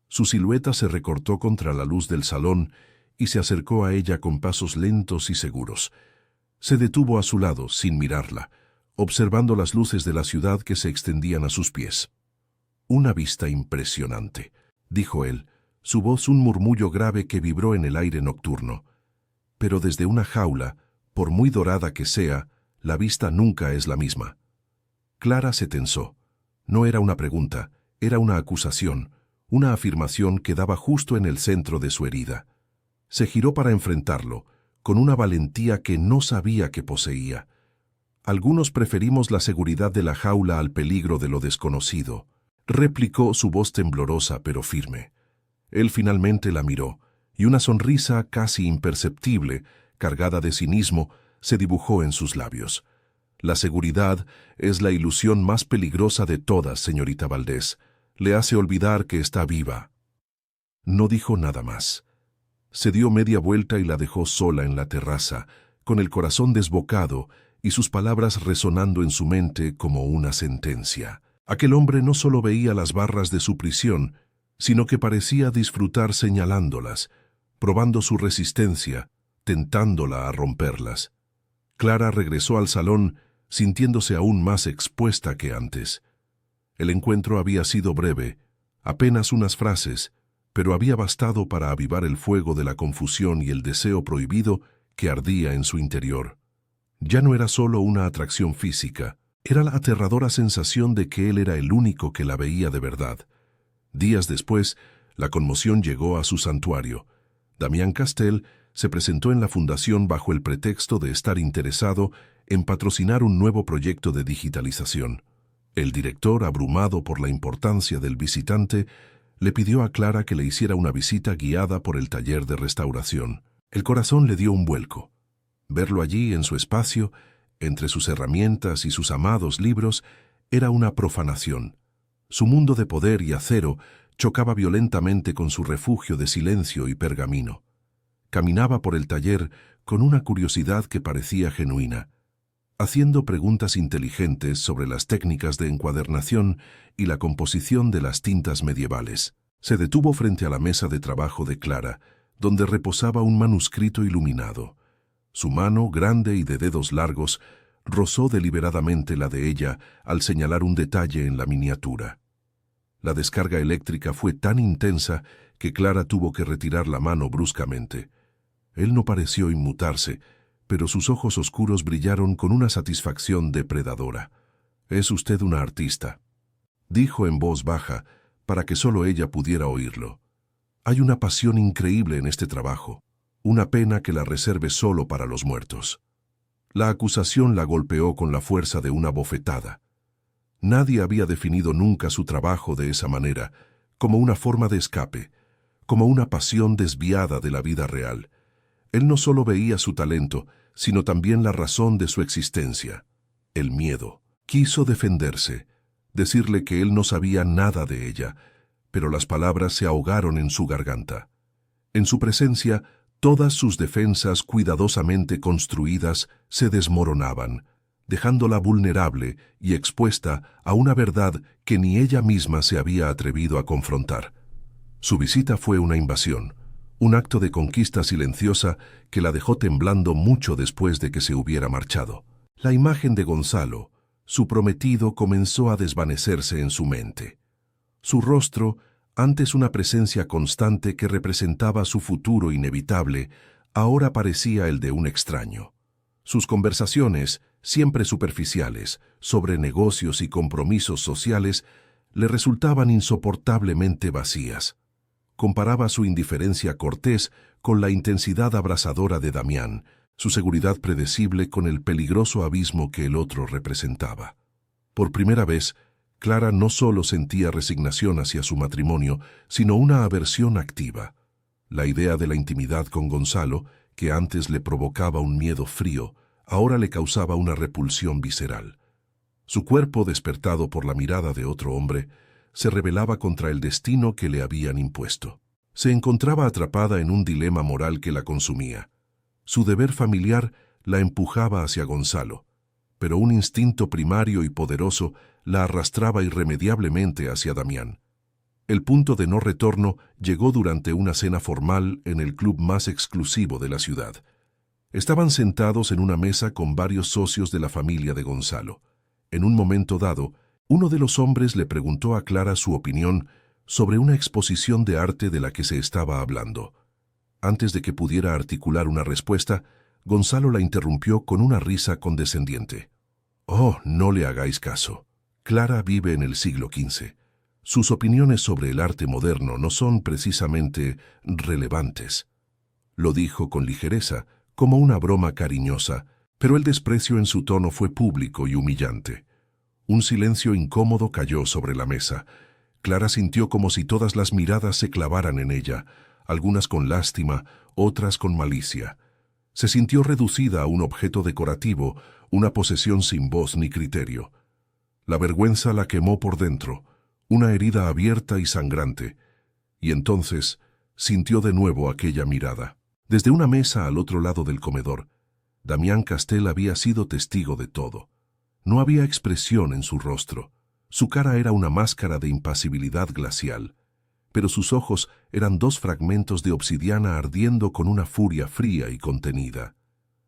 Su silueta se recortó contra la luz del salón y se acercó a ella con pasos lentos y seguros. Se detuvo a su lado, sin mirarla, observando las luces de la ciudad que se extendían a sus pies. «Una vista impresionante», dijo él, su voz un murmullo grave que vibró en el aire nocturno. «Pero desde una jaula, por muy dorada que sea, la vista nunca es la misma». Clara se tensó. No era una pregunta, era una acusación, una afirmación que daba justo en el centro de su herida. Se giró para enfrentarlo, con una valentía que no sabía que poseía. «Algunos preferimos la seguridad de la jaula al peligro de lo desconocido», replicó su voz temblorosa pero firme. Él finalmente la miró, y una sonrisa casi imperceptible, cargada de cinismo, se dibujó en sus labios. «La seguridad es la ilusión más peligrosa de todas, señorita Valdés. Le hace olvidar que está viva». No dijo nada más. Se dio media vuelta y la dejó sola en la terraza, con el corazón desbocado y sus palabras resonando en su mente como una sentencia. Aquel hombre no solo veía las barras de su prisión, sino que parecía disfrutar señalándolas, probando su resistencia, tentándola a romperlas. Clara regresó al salón, sintiéndose aún más expuesta que antes. El encuentro había sido breve, apenas unas frases, pero había bastado para avivar el fuego de la confusión y el deseo prohibido que ardía en su interior. Ya no era solo una atracción física, era la aterradora sensación de que él era el único que la veía de verdad. Días después, la conmoción llegó a su santuario. Damián Castel se presentó en la fundación bajo el pretexto de estar interesado en patrocinar un nuevo proyecto de digitalización. El director, abrumado por la importancia del visitante, le pidió a Clara que le hiciera una visita guiada por el taller de restauración. El corazón le dio un vuelco. Verlo allí, en su espacio, entre sus herramientas y sus amados libros, era una profanación. Su mundo de poder y acero chocaba violentamente con su refugio de silencio y pergamino. Caminaba por el taller con una curiosidad que parecía genuina, haciendo preguntas inteligentes sobre las técnicas de encuadernación y la composición de las tintas medievales. Se detuvo frente a la mesa de trabajo de Clara, donde reposaba un manuscrito iluminado. Su mano, grande y de dedos largos, rozó deliberadamente la de ella al señalar un detalle en la miniatura. La descarga eléctrica fue tan intensa que Clara tuvo que retirar la mano bruscamente. Él no pareció inmutarse, pero sus ojos oscuros brillaron con una satisfacción depredadora. «Es usted una artista», dijo en voz baja, para que solo ella pudiera oírlo. «Hay una pasión increíble en este trabajo. Una pena que la reserve solo para los muertos». La acusación la golpeó con la fuerza de una bofetada. Nadie había definido nunca su trabajo de esa manera, como una forma de escape, como una pasión desviada de la vida real. Él no solo veía su talento, sino también la razón de su existencia, el miedo. Quiso defenderse, decirle que él no sabía nada de ella, pero las palabras se ahogaron en su garganta. En su presencia, todas sus defensas cuidadosamente construidas se desmoronaban, dejándola vulnerable y expuesta a una verdad que ni ella misma se había atrevido a confrontar. Su visita fue una invasión, un acto de conquista silenciosa que la dejó temblando mucho después de que se hubiera marchado. La imagen de Gonzalo, su prometido, comenzó a desvanecerse en su mente. Su rostro, antes una presencia constante que representaba su futuro inevitable, ahora parecía el de un extraño. Sus conversaciones, siempre superficiales, sobre negocios y compromisos sociales, le resultaban insoportablemente vacías. Comparaba su indiferencia cortés con la intensidad abrasadora de Damián, su seguridad predecible con el peligroso abismo que el otro representaba. Por primera vez, Clara no solo sentía resignación hacia su matrimonio, sino una aversión activa. La idea de la intimidad con Gonzalo, que antes le provocaba un miedo frío, ahora le causaba una repulsión visceral. Su cuerpo, despertado por la mirada de otro hombre, se rebelaba contra el destino que le habían impuesto. Se encontraba atrapada en un dilema moral que la consumía. Su deber familiar la empujaba hacia Gonzalo, pero un instinto primario y poderoso la arrastraba irremediablemente hacia Damián. El punto de no retorno llegó durante una cena formal en el club más exclusivo de la ciudad. Estaban sentados en una mesa con varios socios de la familia de Gonzalo. En un momento dado, uno de los hombres le preguntó a Clara su opinión sobre una exposición de arte de la que se estaba hablando. Antes de que pudiera articular una respuesta, Gonzalo la interrumpió con una risa condescendiente. «Oh, no le hagáis caso. Clara vive en el siglo XV. Sus opiniones sobre el arte moderno no son precisamente relevantes». Lo dijo con ligereza, como una broma cariñosa, pero el desprecio en su tono fue público y humillante. Un silencio incómodo cayó sobre la mesa. Clara sintió como si todas las miradas se clavaran en ella, algunas con lástima, otras con malicia. Se sintió reducida a un objeto decorativo, una posesión sin voz ni criterio. La vergüenza la quemó por dentro, una herida abierta y sangrante, y entonces sintió de nuevo aquella mirada. Desde una mesa al otro lado del comedor, Damián Castel había sido testigo de todo. No había expresión en su rostro. Su cara era una máscara de impasibilidad glacial, pero sus ojos eran dos fragmentos de obsidiana ardiendo con una furia fría y contenida.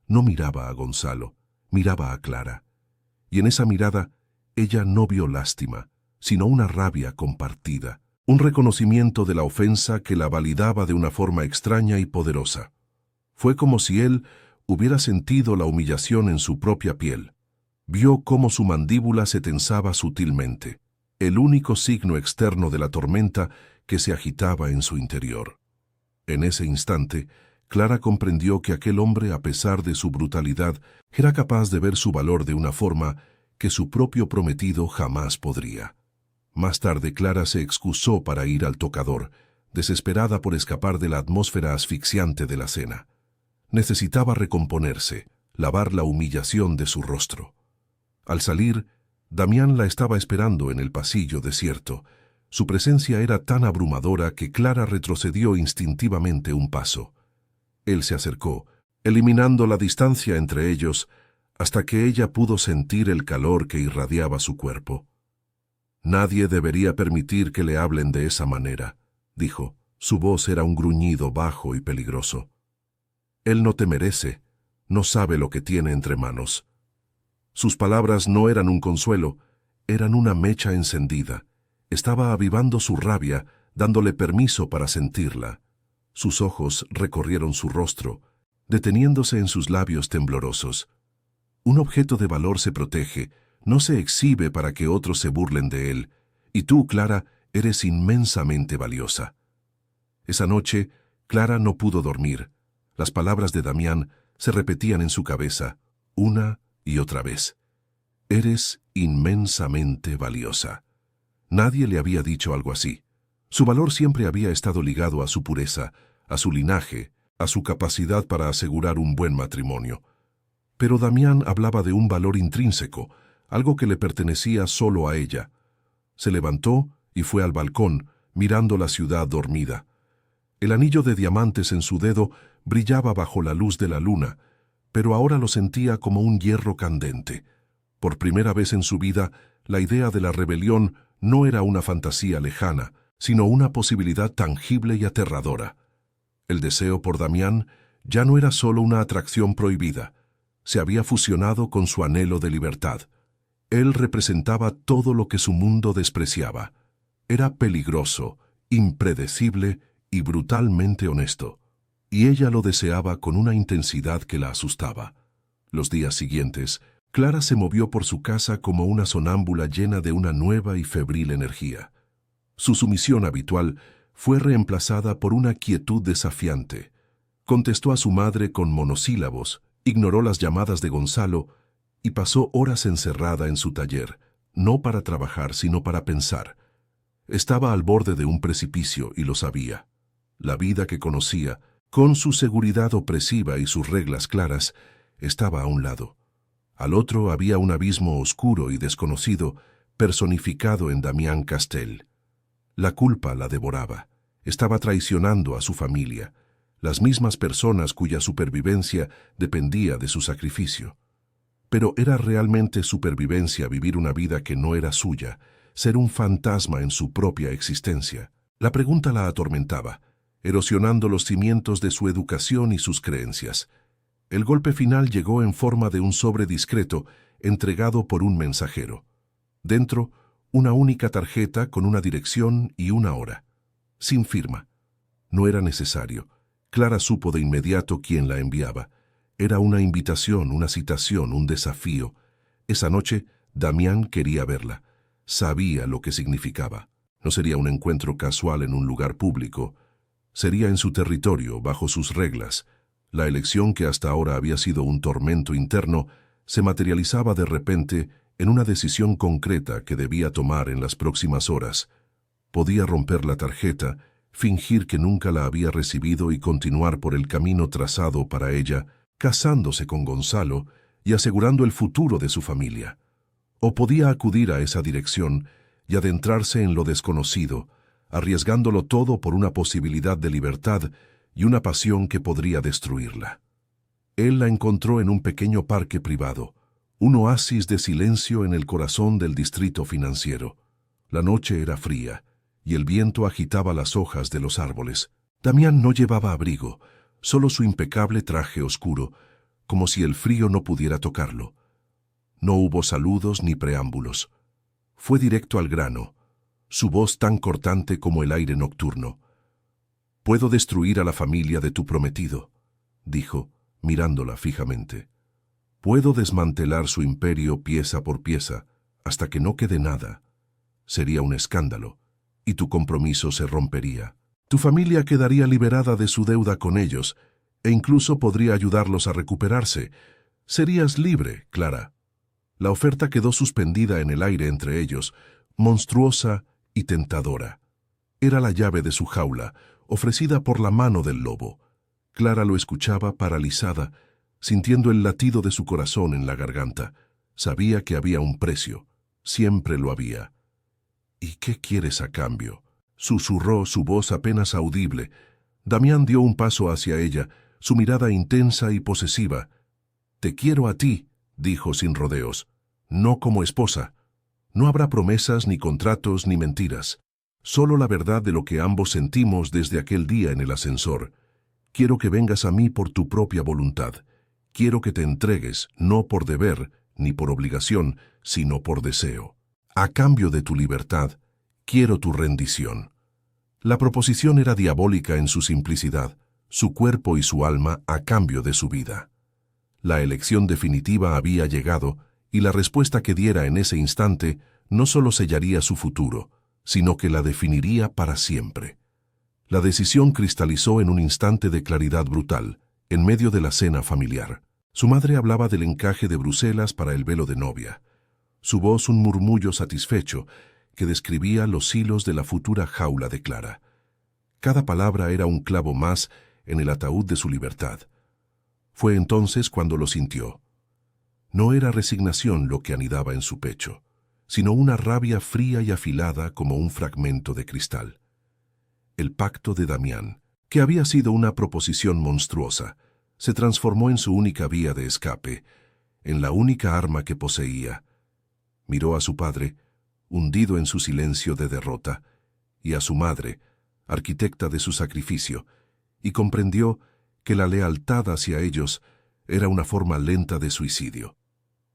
No miraba a Gonzalo, miraba a Clara. Y en esa mirada, ella no vio lástima, sino una rabia compartida, un reconocimiento de la ofensa que la validaba de una forma extraña y poderosa. Fue como si él hubiera sentido la humillación en su propia piel. Vio cómo su mandíbula se tensaba sutilmente, el único signo externo de la tormenta que se agitaba en su interior. En ese instante, Clara comprendió que aquel hombre, a pesar de su brutalidad, era capaz de ver su valor de una forma que su propio prometido jamás podría. Más tarde, Clara se excusó para ir al tocador, desesperada por escapar de la atmósfera asfixiante de la cena. Necesitaba recomponerse, lavar la humillación de su rostro. Al salir, Damián la estaba esperando en el pasillo desierto. Su presencia era tan abrumadora que Clara retrocedió instintivamente un paso. Él se acercó, eliminando la distancia entre ellos, hasta que ella pudo sentir el calor que irradiaba su cuerpo. «Nadie debería permitir que le hablen de esa manera», dijo. Su voz era un gruñido bajo y peligroso. «Él no te merece, no sabe lo que tiene entre manos». Sus palabras no eran un consuelo, eran una mecha encendida. Estaba avivando su rabia, dándole permiso para sentirla. Sus ojos recorrieron su rostro, deteniéndose en sus labios temblorosos. Un objeto de valor se protege, no se exhibe para que otros se burlen de él, y tú, Clara, eres inmensamente valiosa. Esa noche, Clara no pudo dormir. Las palabras de Damián se repetían en su cabeza, una y otra vez. Eres inmensamente valiosa. Nadie le había dicho algo así. Su valor siempre había estado ligado a su pureza, a su linaje, a su capacidad para asegurar un buen matrimonio. Pero Damián hablaba de un valor intrínseco, algo que le pertenecía solo a ella. Se levantó y fue al balcón, mirando la ciudad dormida. El anillo de diamantes en su dedo brillaba bajo la luz de la luna, pero ahora lo sentía como un hierro candente. Por primera vez en su vida, la idea de la rebelión no era una fantasía lejana, sino una posibilidad tangible y aterradora. El deseo por Damián ya no era solo una atracción prohibida, se había fusionado con su anhelo de libertad. Él representaba todo lo que su mundo despreciaba. Era peligroso, impredecible y brutalmente honesto, y ella lo deseaba con una intensidad que la asustaba. Los días siguientes, Clara se movió por su casa como una sonámbula llena de una nueva y febril energía. Su sumisión habitual fue reemplazada por una quietud desafiante. Contestó a su madre con monosílabos, ignoró las llamadas de Gonzalo y pasó horas encerrada en su taller, no para trabajar, sino para pensar. Estaba al borde de un precipicio y lo sabía. La vida que conocía, con su seguridad opresiva y sus reglas claras, estaba a un lado. Al otro había un abismo oscuro y desconocido, personificado en Damián Castell. La culpa la devoraba. Estaba traicionando a su familia, las mismas personas cuya supervivencia dependía de su sacrificio. Pero ¿era realmente supervivencia vivir una vida que no era suya, ser un fantasma en su propia existencia? La pregunta la atormentaba, erosionando los cimientos de su educación y sus creencias. El golpe final llegó en forma de un sobre discreto entregado por un mensajero. Dentro, una única tarjeta con una dirección y una hora. Sin firma. No era necesario. Clara supo de inmediato quién la enviaba. Era una invitación, una citación, un desafío. Esa noche, Damián quería verla. Sabía lo que significaba. No sería un encuentro casual en un lugar público. Sería en su territorio, bajo sus reglas. La elección que hasta ahora había sido un tormento interno se materializaba de repente en una decisión concreta que debía tomar en las próximas horas. Podía romper la tarjeta, fingir que nunca la había recibido y continuar por el camino trazado para ella, casándose con Gonzalo y asegurando el futuro de su familia. O podía acudir a esa dirección y adentrarse en lo desconocido, arriesgándolo todo por una posibilidad de libertad y una pasión que podría destruirla. Él la encontró en un pequeño parque privado, un oasis de silencio en el corazón del distrito financiero. La noche era fría, y el viento agitaba las hojas de los árboles. Damián no llevaba abrigo, solo su impecable traje oscuro, como si el frío no pudiera tocarlo. No hubo saludos ni preámbulos. Fue directo al grano, su voz tan cortante como el aire nocturno. «Puedo destruir a la familia de tu prometido», dijo, mirándola fijamente. «Puedo desmantelar su imperio pieza por pieza, hasta que no quede nada. Sería un escándalo, y tu compromiso se rompería. Tu familia quedaría liberada de su deuda con ellos, e incluso podría ayudarlos a recuperarse. Serías libre, Clara». La oferta quedó suspendida en el aire entre ellos, monstruosa y tentadora. Era la llave de su jaula, ofrecida por la mano del lobo. Clara lo escuchaba paralizada, sintiendo el latido de su corazón en la garganta. Sabía que había un precio, siempre lo había. «¿Y qué quieres a cambio?», susurró su voz apenas audible. Damián dio un paso hacia ella, su mirada intensa y posesiva. «Te quiero a ti», dijo sin rodeos, «no como esposa. No habrá promesas, ni contratos, ni mentiras. Solo la verdad de lo que ambos sentimos desde aquel día en el ascensor. Quiero que vengas a mí por tu propia voluntad. Quiero que te entregues, no por deber, ni por obligación, sino por deseo. A cambio de tu libertad, quiero tu rendición». La proposición era diabólica en su simplicidad, su cuerpo y su alma a cambio de su vida. La elección definitiva había llegado, y la respuesta que diera en ese instante no solo sellaría su futuro, sino que la definiría para siempre. La decisión cristalizó en un instante de claridad brutal, en medio de la cena familiar. Su madre hablaba del encaje de Bruselas para el velo de novia. Su voz un murmullo satisfecho que describía los hilos de la futura jaula de Clara. Cada palabra era un clavo más en el ataúd de su libertad. Fue entonces cuando lo sintió. No era resignación lo que anidaba en su pecho, sino una rabia fría y afilada como un fragmento de cristal. El pacto de Damián, que había sido una proposición monstruosa, se transformó en su única vía de escape, en la única arma que poseía. Miró a su padre, hundido en su silencio de derrota, y a su madre, arquitecta de su sacrificio, y comprendió que la lealtad hacia ellos era una forma lenta de suicidio.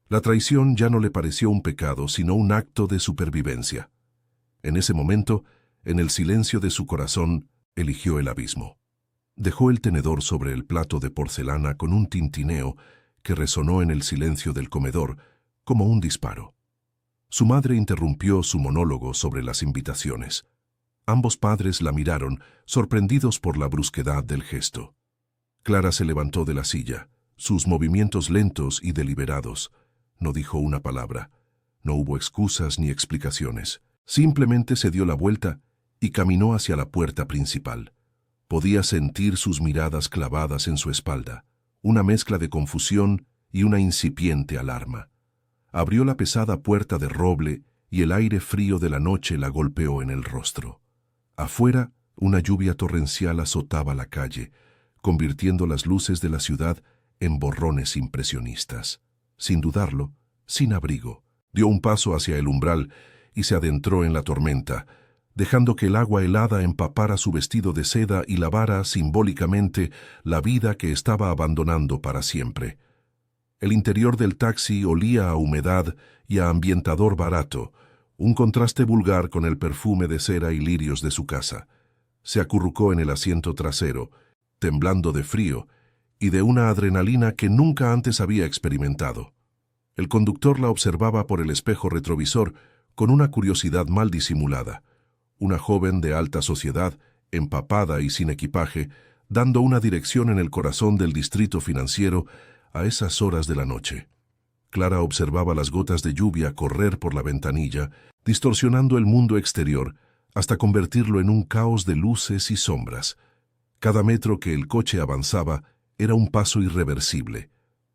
La traición ya no le pareció un pecado, sino un acto de supervivencia. En ese momento, en el silencio de su corazón, eligió el abismo. Dejó el tenedor sobre el plato de porcelana con un tintineo que resonó en el silencio del comedor como un disparo. Su madre interrumpió su monólogo sobre las invitaciones. Ambos padres la miraron, sorprendidos por la brusquedad del gesto. Clara se levantó de la silla, sus movimientos lentos y deliberados. No dijo una palabra. No hubo excusas ni explicaciones. Simplemente se dio la vuelta y caminó hacia la puerta principal. Podía sentir sus miradas clavadas en su espalda, una mezcla de confusión y una incipiente alarma. Abrió la pesada puerta de roble y el aire frío de la noche la golpeó en el rostro. Afuera, una lluvia torrencial azotaba la calle, convirtiendo las luces de la ciudad en borrones impresionistas. Sin dudarlo, sin abrigo, dio un paso hacia el umbral y se adentró en la tormenta, dejando que el agua helada empapara su vestido de seda y lavara simbólicamente la vida que estaba abandonando para siempre. El interior del taxi olía a humedad y a ambientador barato, un contraste vulgar con el perfume de cera y lirios de su casa. Se acurrucó en el asiento trasero, temblando de frío y de una adrenalina que nunca antes había experimentado. El conductor la observaba por el espejo retrovisor con una curiosidad mal disimulada. Una joven de alta sociedad, empapada y sin equipaje, dando una dirección en el corazón del distrito financiero a esas horas de la noche. Clara observaba las gotas de lluvia correr por la ventanilla, distorsionando el mundo exterior hasta convertirlo en un caos de luces y sombras. Cada metro que el coche avanzaba era un paso irreversible.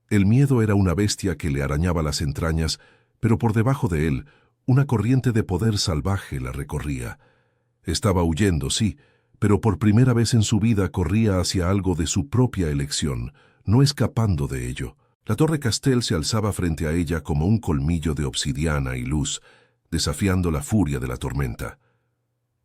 El miedo era una bestia que le arañaba las entrañas, pero por debajo de él, una corriente de poder salvaje la recorría. Estaba huyendo, sí, pero por primera vez en su vida corría hacia algo de su propia elección, no escapando de ello. La Torre Castel se alzaba frente a ella como un colmillo de obsidiana y luz, desafiando la furia de la tormenta.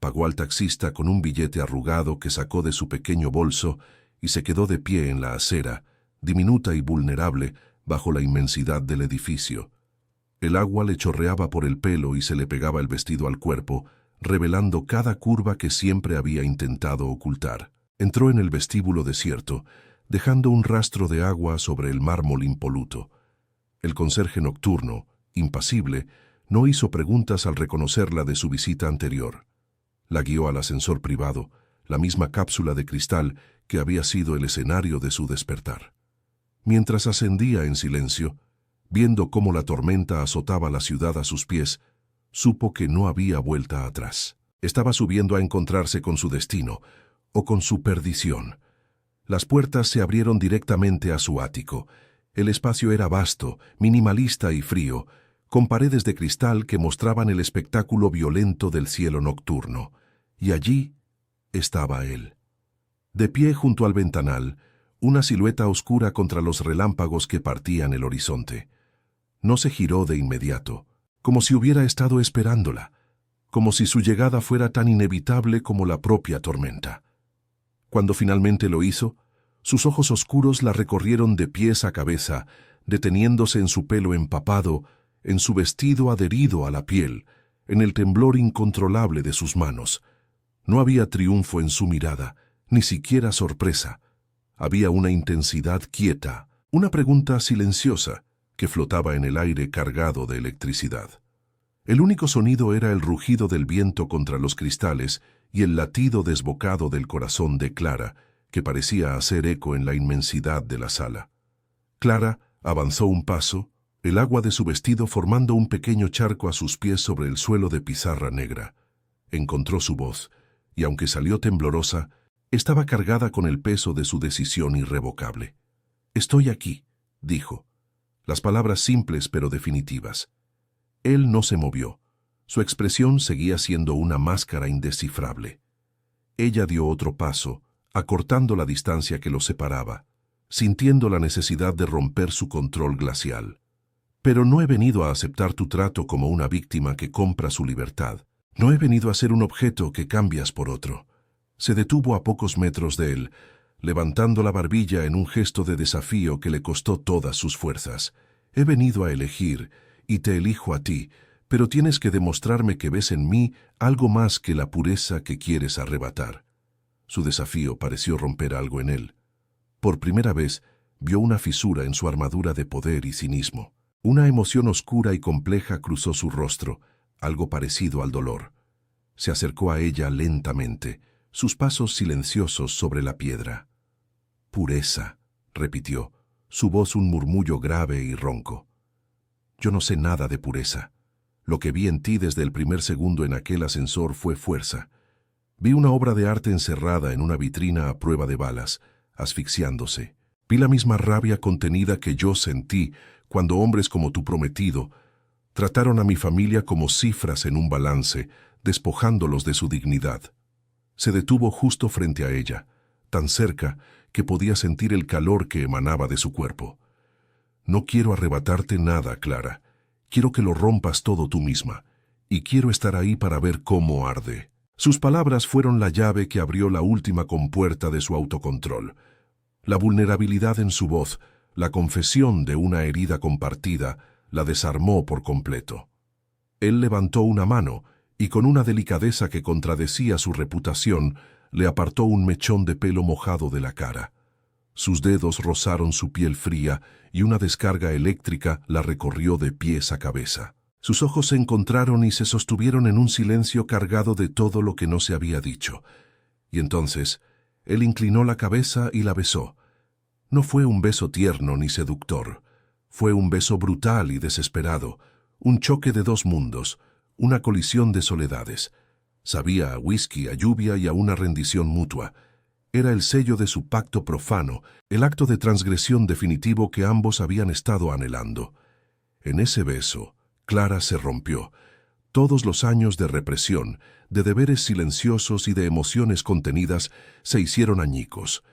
Pagó al taxista con un billete arrugado que sacó de su pequeño bolso y se quedó de pie en la acera, diminuta y vulnerable, bajo la inmensidad del edificio. El agua le chorreaba por el pelo y se le pegaba el vestido al cuerpo, revelando cada curva que siempre había intentado ocultar. Entró en el vestíbulo desierto, dejando un rastro de agua sobre el mármol impoluto. El conserje nocturno, impasible, no hizo preguntas al reconocerla de su visita anterior. La guió al ascensor privado, la misma cápsula de cristal que había sido el escenario de su despertar. Mientras ascendía en silencio, viendo cómo la tormenta azotaba la ciudad a sus pies, supo que no había vuelta atrás. Estaba subiendo a encontrarse con su destino, o con su perdición. Las puertas se abrieron directamente a su ático. El espacio era vasto, minimalista y frío, con paredes de cristal que mostraban el espectáculo violento del cielo nocturno. Y allí estaba él. De pie junto al ventanal, una silueta oscura contra los relámpagos que partían el horizonte. No se giró de inmediato, como si hubiera estado esperándola, como si su llegada fuera tan inevitable como la propia tormenta. Cuando finalmente lo hizo, sus ojos oscuros la recorrieron de pies a cabeza, deteniéndose en su pelo empapado, en su vestido adherido a la piel, en el temblor incontrolable de sus manos. No había triunfo en su mirada, ni siquiera sorpresa. Había una intensidad quieta, una pregunta silenciosa que flotaba en el aire cargado de electricidad. El único sonido era el rugido del viento contra los cristales y el latido desbocado del corazón de Clara, que parecía hacer eco en la inmensidad de la sala. Clara avanzó un paso, el agua de su vestido formando un pequeño charco a sus pies sobre el suelo de pizarra negra. Encontró su voz, y aunque salió temblorosa, estaba cargada con el peso de su decisión irrevocable. «Estoy aquí», dijo. Las palabras simples pero definitivas. Él no se movió. Su expresión seguía siendo una máscara indescifrable. Ella dio otro paso, acortando la distancia que los separaba, sintiendo la necesidad de romper su control glacial. «Pero no he venido a aceptar tu trato como una víctima que compra su libertad. No he venido a ser un objeto que cambias por otro». Se detuvo a pocos metros de él, levantando la barbilla en un gesto de desafío que le costó todas sus fuerzas. He venido a elegir, y te elijo a ti, pero tienes que demostrarme que ves en mí algo más que la pureza que quieres arrebatar. Su desafío pareció romper algo en él. Por primera vez, vio una fisura en su armadura de poder y cinismo. Una emoción oscura y compleja cruzó su rostro, algo parecido al dolor. Se acercó a ella lentamente, sus pasos silenciosos sobre la piedra. «Pureza», repitió, su voz un murmullo grave y ronco. «Yo no sé nada de pureza. Lo que vi en ti desde el primer segundo en aquel ascensor fue fuerza. Vi una obra de arte encerrada en una vitrina a prueba de balas, asfixiándose. Vi la misma rabia contenida que yo sentí cuando hombres como tu prometido trataron a mi familia como cifras en un balance, despojándolos de su dignidad». Se detuvo justo frente a ella, tan cerca que podía sentir el calor que emanaba de su cuerpo. «No quiero arrebatarte nada, Clara. Quiero que lo rompas todo tú misma, y quiero estar ahí para ver cómo arde». Sus palabras fueron la llave que abrió la última compuerta de su autocontrol. La vulnerabilidad en su voz, la confesión de una herida compartida, la desarmó por completo. Él levantó una mano y con una delicadeza que contradecía su reputación, le apartó un mechón de pelo mojado de la cara. Sus dedos rozaron su piel fría y una descarga eléctrica la recorrió de pies a cabeza. Sus ojos se encontraron y se sostuvieron en un silencio cargado de todo lo que no se había dicho. Y entonces, él inclinó la cabeza y la besó. No fue un beso tierno ni seductor. Fue un beso brutal y desesperado, un choque de dos mundos, una colisión de soledades. Sabía a whisky, a lluvia y a una rendición mutua. Era el sello de su pacto profano, el acto de transgresión definitivo que ambos habían estado anhelando. En ese beso, Clara se rompió. Todos los años de represión, de deberes silenciosos y de emociones contenidas se hicieron añicos.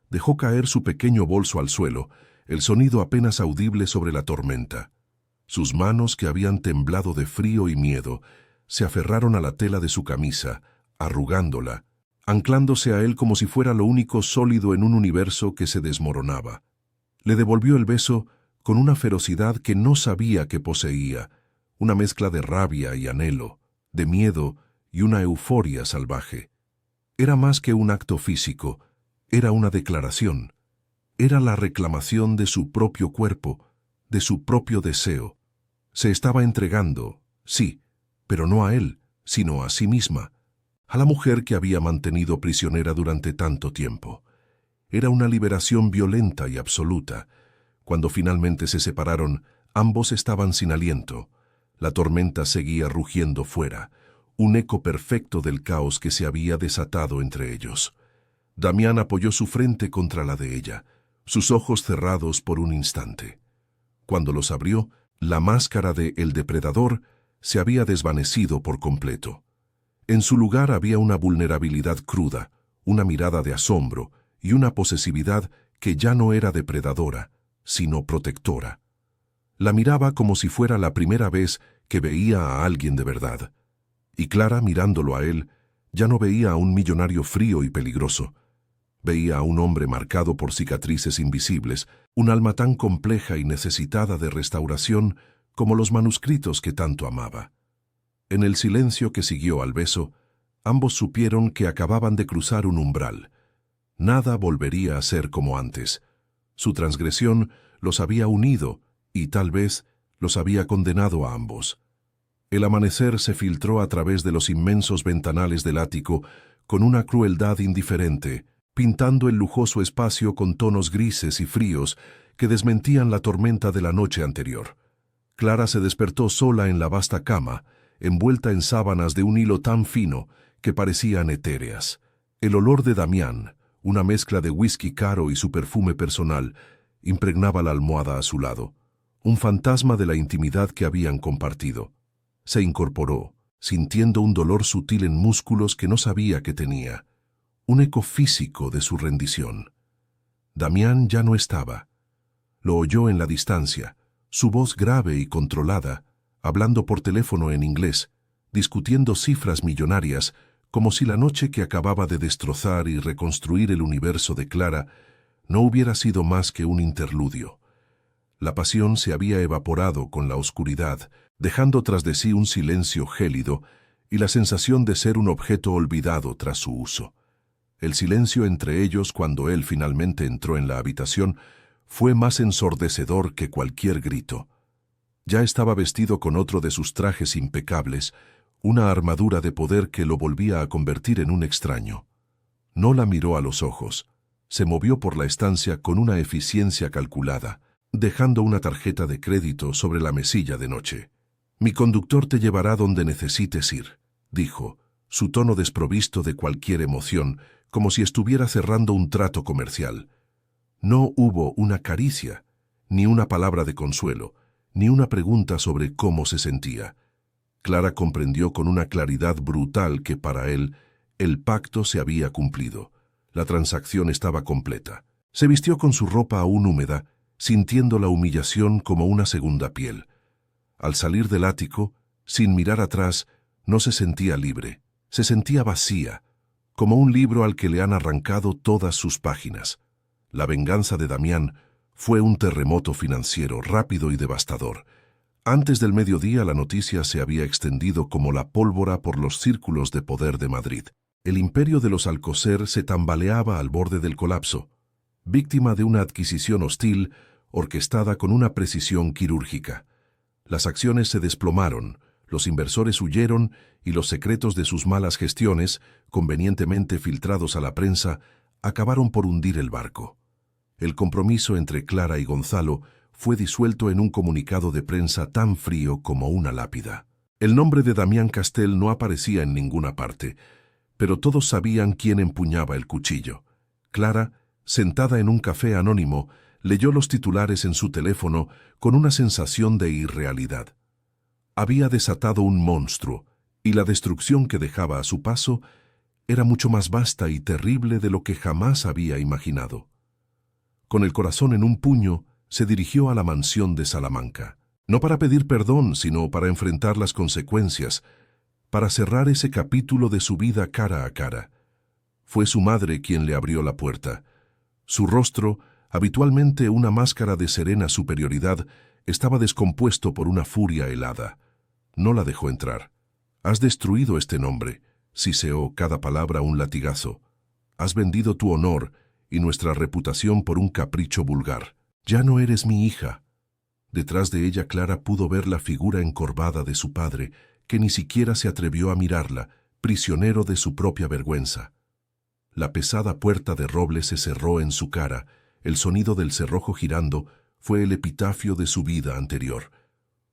Dejó caer su pequeño bolso al suelo, el sonido apenas audible sobre la tormenta. Sus manos, que habían temblado de frío y miedo, se aferraron a la tela de su camisa, arrugándola, anclándose a él como si fuera lo único sólido en un universo que se desmoronaba. Le devolvió el beso con una ferocidad que no sabía que poseía, una mezcla de rabia y anhelo, de miedo y una euforia salvaje. Era más que un acto físico, era una declaración. Era la reclamación de su propio cuerpo, de su propio deseo. Se estaba entregando, sí, pero no a él, sino a sí misma, a la mujer que había mantenido prisionera durante tanto tiempo. Era una liberación violenta y absoluta. Cuando finalmente se separaron, ambos estaban sin aliento. La tormenta seguía rugiendo fuera, un eco perfecto del caos que se había desatado entre ellos. Damián apoyó su frente contra la de ella, sus ojos cerrados por un instante. Cuando los abrió, la máscara de El Depredador se había desvanecido por completo. En su lugar había una vulnerabilidad cruda, una mirada de asombro y una posesividad que ya no era depredadora, sino protectora. La miraba como si fuera la primera vez que veía a alguien de verdad. Y Clara, mirándolo a él, ya no veía a un millonario frío y peligroso. Veía a un hombre marcado por cicatrices invisibles, un alma tan compleja y necesitada de restauración como los manuscritos que tanto amaba. En el silencio que siguió al beso, ambos supieron que acababan de cruzar un umbral. Nada volvería a ser como antes. Su transgresión los había unido y tal vez los había condenado a ambos. El amanecer se filtró a través de los inmensos ventanales del ático con una crueldad indiferente, pintando el lujoso espacio con tonos grises y fríos que desmentían la tormenta de la noche anterior. Clara se despertó sola en la vasta cama, envuelta en sábanas de un hilo tan fino que parecían etéreas. El olor de Damián, una mezcla de whisky caro y su perfume personal, impregnaba la almohada a su lado, un fantasma de la intimidad que habían compartido. Se incorporó, sintiendo un dolor sutil en músculos que no sabía que tenía, un eco físico de su rendición. Damián ya no estaba. Lo oyó en la distancia, su voz grave y controlada, hablando por teléfono en inglés, discutiendo cifras millonarias como si la noche que acababa de destrozar y reconstruir el universo de Clara no hubiera sido más que un interludio. La pasión se había evaporado con la oscuridad, dejando tras de sí un silencio gélido y la sensación de ser un objeto olvidado tras su uso. El silencio entre ellos cuando él finalmente entró en la habitación fue más ensordecedor que cualquier grito. Ya estaba vestido con otro de sus trajes impecables, una armadura de poder que lo volvía a convertir en un extraño. No la miró a los ojos. Se movió por la estancia con una eficiencia calculada, dejando una tarjeta de crédito sobre la mesilla de noche. «Mi conductor te llevará donde necesites ir», dijo, su tono desprovisto de cualquier emoción, como si estuviera cerrando un trato comercial. No hubo una caricia, ni una palabra de consuelo, ni una pregunta sobre cómo se sentía. Clara comprendió con una claridad brutal que para él el pacto se había cumplido. La transacción estaba completa. Se vistió con su ropa aún húmeda, sintiendo la humillación como una segunda piel. Al salir del ático, sin mirar atrás, no se sentía libre. Se sentía vacía, como un libro al que le han arrancado todas sus páginas. La venganza de Damián fue un terremoto financiero rápido y devastador. Antes del mediodía la noticia se había extendido como la pólvora por los círculos de poder de Madrid. El imperio de los Alcocer se tambaleaba al borde del colapso, víctima de una adquisición hostil orquestada con una precisión quirúrgica. Las acciones se desplomaron, los inversores huyeron y los secretos de sus malas gestiones, convenientemente filtrados a la prensa, acabaron por hundir el barco. El compromiso entre Clara y Gonzalo fue disuelto en un comunicado de prensa tan frío como una lápida. El nombre de Damián Castell no aparecía en ninguna parte, pero todos sabían quién empuñaba el cuchillo. Clara, sentada en un café anónimo, leyó los titulares en su teléfono con una sensación de irrealidad. Había desatado un monstruo, y la destrucción que dejaba a su paso era mucho más vasta y terrible de lo que jamás había imaginado. Con el corazón en un puño, se dirigió a la mansión de Salamanca, no para pedir perdón, sino para enfrentar las consecuencias, para cerrar ese capítulo de su vida cara a cara. Fue su madre quien le abrió la puerta. Su rostro, habitualmente una máscara de serena superioridad, estaba descompuesto por una furia helada. No la dejó entrar. «Has destruido este nombre», siseó cada palabra un latigazo. «Has vendido tu honor y nuestra reputación por un capricho vulgar. Ya no eres mi hija». Detrás de ella Clara pudo ver la figura encorvada de su padre, que ni siquiera se atrevió a mirarla, prisionero de su propia vergüenza. La pesada puerta de roble se cerró en su cara. El sonido del cerrojo girando fue el epitafio de su vida anterior.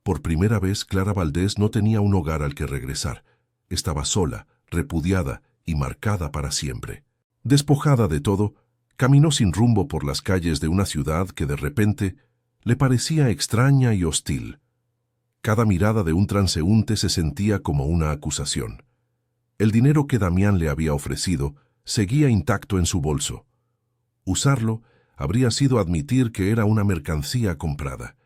Por primera vez Clara Valdés no tenía un hogar al que regresar. Estaba sola, repudiada y marcada para siempre. Despojada de todo, caminó sin rumbo por las calles de una ciudad que de repente le parecía extraña y hostil. Cada mirada de un transeúnte se sentía como una acusación. El dinero que Damián le había ofrecido seguía intacto en su bolso. Usarlo habría sido admitir que era una mercancía comprada.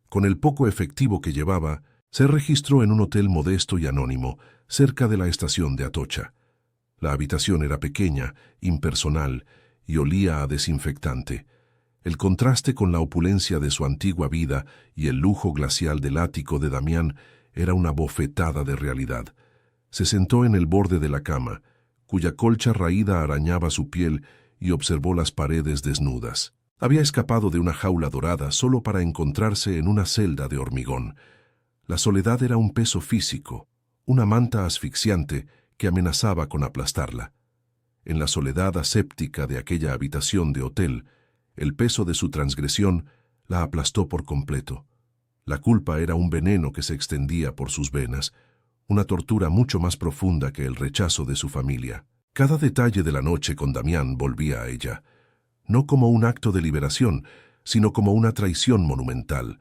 Con el poco efectivo que llevaba, se registró en un hotel modesto y anónimo, cerca de la estación de Atocha. La habitación era pequeña, impersonal, y olía a desinfectante. El contraste con la opulencia de su antigua vida y el lujo glacial del ático de Damián era una bofetada de realidad. Se sentó en el borde de la cama, cuya colcha raída arañaba su piel, y observó las paredes desnudas. Había escapado de una jaula dorada solo para encontrarse en una celda de hormigón. La soledad era un peso físico, una manta asfixiante que amenazaba con aplastarla. En la soledad aséptica de aquella habitación de hotel, el peso de su transgresión la aplastó por completo. La culpa era un veneno que se extendía por sus venas, una tortura mucho más profunda que el rechazo de su familia. Cada detalle de la noche con Damián volvía a ella, no como un acto de liberación, sino como una traición monumental.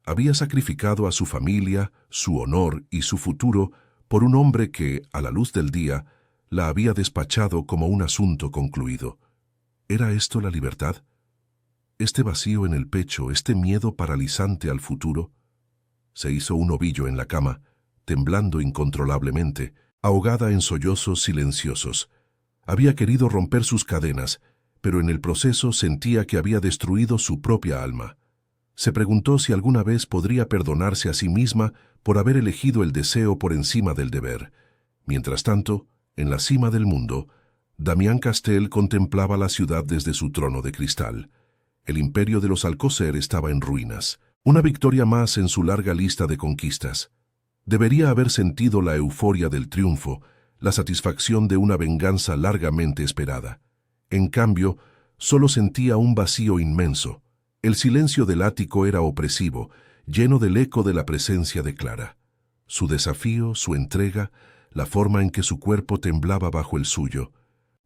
Había sacrificado a su familia, su honor y su futuro por un hombre que, a la luz del día, la había despachado como un asunto concluido. ¿Era esto la libertad? ¿Este vacío en el pecho, este miedo paralizante al futuro? Se hizo un ovillo en la cama, temblando incontrolablemente, ahogada en sollozos silenciosos. Había querido romper sus cadenas, pero en el proceso sentía que había destruido su propia alma. Se preguntó si alguna vez podría perdonarse a sí misma por haber elegido el deseo por encima del deber. Mientras tanto, en la cima del mundo, Damián Castell contemplaba la ciudad desde su trono de cristal. El imperio de los Alcócer estaba en ruinas. Una victoria más en su larga lista de conquistas. Debería haber sentido la euforia del triunfo, la satisfacción de una venganza largamente esperada. En cambio, solo sentía un vacío inmenso. El silencio del ático era opresivo, lleno del eco de la presencia de Clara. Su desafío, su entrega, la forma en que su cuerpo temblaba bajo el suyo,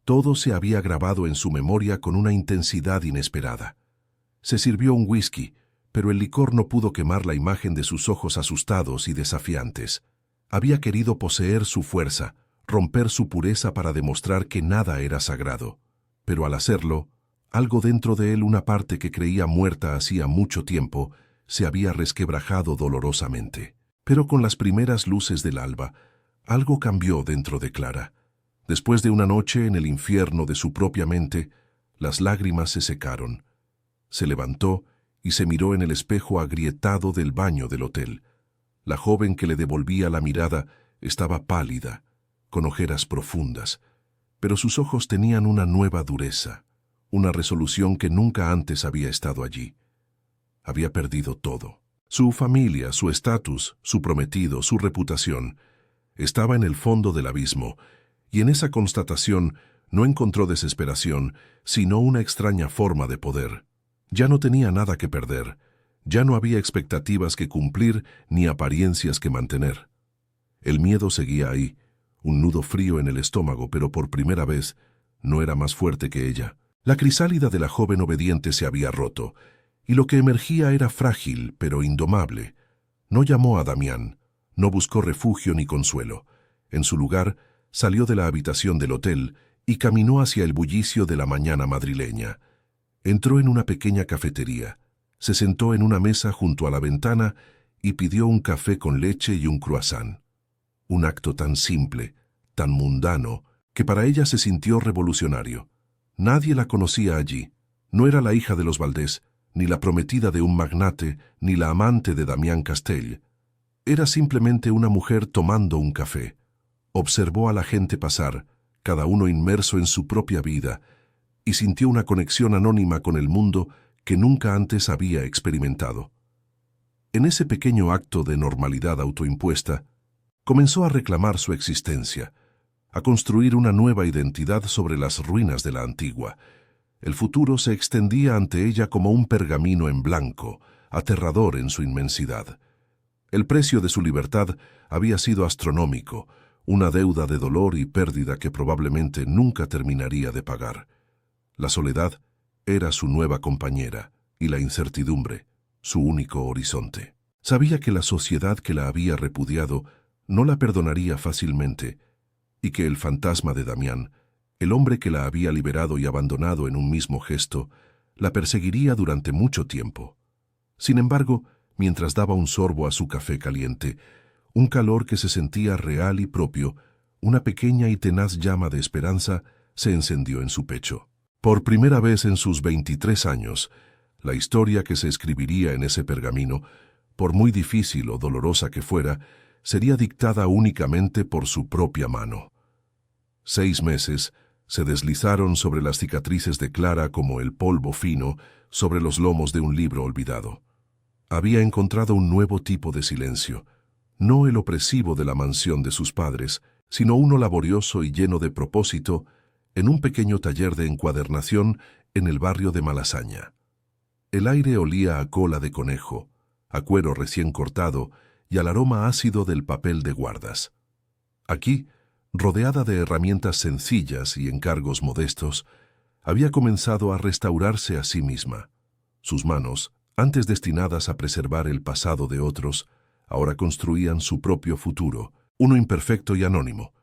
todo se había grabado en su memoria con una intensidad inesperada. Se sirvió un whisky, pero el licor no pudo quemar la imagen de sus ojos asustados y desafiantes. Había querido poseer su fuerza, romper su pureza para demostrar que nada era sagrado. Pero al hacerlo, algo dentro de él, una parte que creía muerta hacía mucho tiempo, se había resquebrajado dolorosamente. Pero con las primeras luces del alba, algo cambió dentro de Clara. Después de una noche en el infierno de su propia mente, las lágrimas se secaron. Se levantó y se miró en el espejo agrietado del baño del hotel. La joven que le devolvía la mirada estaba pálida, con ojeras profundas, pero sus ojos tenían una nueva dureza, una resolución que nunca antes había estado allí. Había perdido todo. Su familia, su estatus, su prometido, su reputación. Estaba en el fondo del abismo, y en esa constatación no encontró desesperación, sino una extraña forma de poder. Ya no tenía nada que perder, ya no había expectativas que cumplir ni apariencias que mantener. El miedo seguía ahí, un nudo frío en el estómago, pero por primera vez no era más fuerte que ella. La crisálida de la joven obediente se había roto, y lo que emergía era frágil, pero indomable. No llamó a Damián, no buscó refugio ni consuelo. En su lugar, salió de la habitación del hotel y caminó hacia el bullicio de la mañana madrileña. Entró en una pequeña cafetería, se sentó en una mesa junto a la ventana y pidió un café con leche y un croissant. Un acto tan simple, tan mundano, que para ella se sintió revolucionario. Nadie la conocía allí. No era la hija de los Valdés, ni la prometida de un magnate, ni la amante de Damián Castell. Era simplemente una mujer tomando un café. Observó a la gente pasar, cada uno inmerso en su propia vida, y sintió una conexión anónima con el mundo que nunca antes había experimentado. En ese pequeño acto de normalidad autoimpuesta, comenzó a reclamar su existencia, a construir una nueva identidad sobre las ruinas de la antigua. El futuro se extendía ante ella como un pergamino en blanco, aterrador en su inmensidad. El precio de su libertad había sido astronómico, una deuda de dolor y pérdida que probablemente nunca terminaría de pagar. La soledad era su nueva compañera y la incertidumbre, su único horizonte. Sabía que la sociedad que la había repudiado no la perdonaría fácilmente y que el fantasma de Damián, el hombre que la había liberado y abandonado en un mismo gesto, la perseguiría durante mucho tiempo. Sin embargo, mientras daba un sorbo a su café caliente, un calor que se sentía real y propio, una pequeña y tenaz llama de esperanza se encendió en su pecho. Por primera vez en sus 23 años, la historia que se escribiría en ese pergamino, por muy difícil o dolorosa que fuera, sería dictada únicamente por su propia mano. 6 meses se deslizaron sobre las cicatrices de Clara como el polvo fino sobre los lomos de un libro olvidado. Había encontrado un nuevo tipo de silencio, no el opresivo de la mansión de sus padres, sino uno laborioso y lleno de propósito, en un pequeño taller de encuadernación en el barrio de Malasaña. El aire olía a cola de conejo, a cuero recién cortado y al aroma ácido del papel de guardas. Aquí, rodeada de herramientas sencillas y encargos modestos, había comenzado a restaurarse a sí misma. Sus manos, antes destinadas a preservar el pasado de otros, ahora construían su propio futuro, uno imperfecto y anónimo.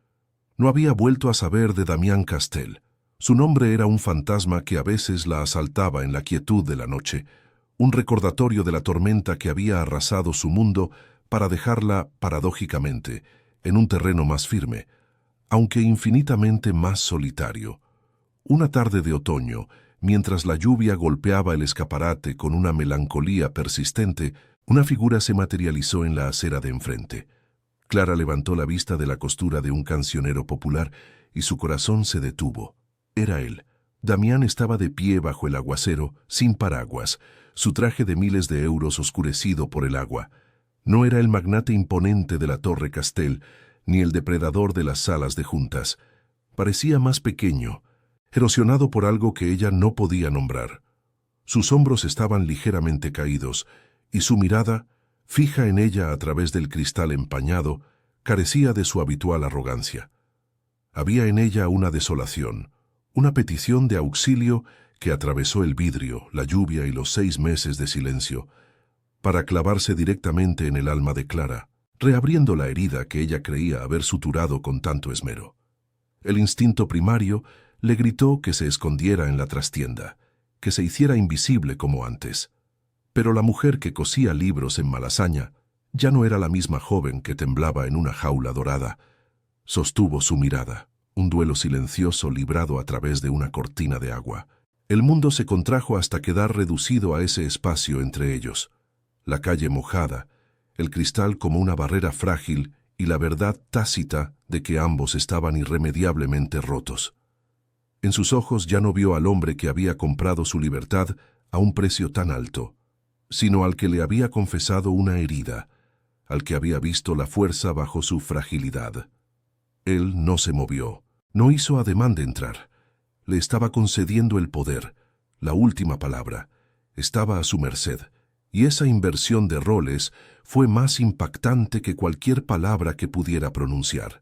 No había vuelto a saber de Damián Castell. Su nombre era un fantasma que a veces la asaltaba en la quietud de la noche, un recordatorio de la tormenta que había arrasado su mundo para dejarla, paradójicamente, en un terreno más firme, aunque infinitamente más solitario. Una tarde de otoño, mientras la lluvia golpeaba el escaparate con una melancolía persistente, una figura se materializó en la acera de enfrente. Clara levantó la vista de la costura de un cancionero popular y su corazón se detuvo. Era él. Damián estaba de pie bajo el aguacero, sin paraguas, su traje de miles de euros oscurecido por el agua. No era el magnate imponente de la Torre Castel, ni el depredador de las salas de juntas. Parecía más pequeño, erosionado por algo que ella no podía nombrar. Sus hombros estaban ligeramente caídos, y su mirada, fija en ella a través del cristal empañado, carecía de su habitual arrogancia. Había en ella una desolación, una petición de auxilio que atravesó el vidrio, la lluvia y los 6 meses de silencio, para clavarse directamente en el alma de Clara, reabriendo la herida que ella creía haber suturado con tanto esmero. El instinto primario le gritó que se escondiera en la trastienda, que se hiciera invisible como antes. Pero la mujer que cosía libros en Malasaña ya no era la misma joven que temblaba en una jaula dorada. Sostuvo su mirada, un duelo silencioso librado a través de una cortina de agua. El mundo se contrajo hasta quedar reducido a ese espacio entre ellos. La calle mojada, el cristal como una barrera frágil y la verdad tácita de que ambos estaban irremediablemente rotos. En sus ojos ya no vio al hombre que había comprado su libertad a un precio tan alto, sino al que le había confesado una herida, al que había visto la fuerza bajo su fragilidad. Él no se movió, no hizo ademán de entrar. Le estaba concediendo el poder, la última palabra. Estaba a su merced, y esa inversión de roles fue más impactante que cualquier palabra que pudiera pronunciar.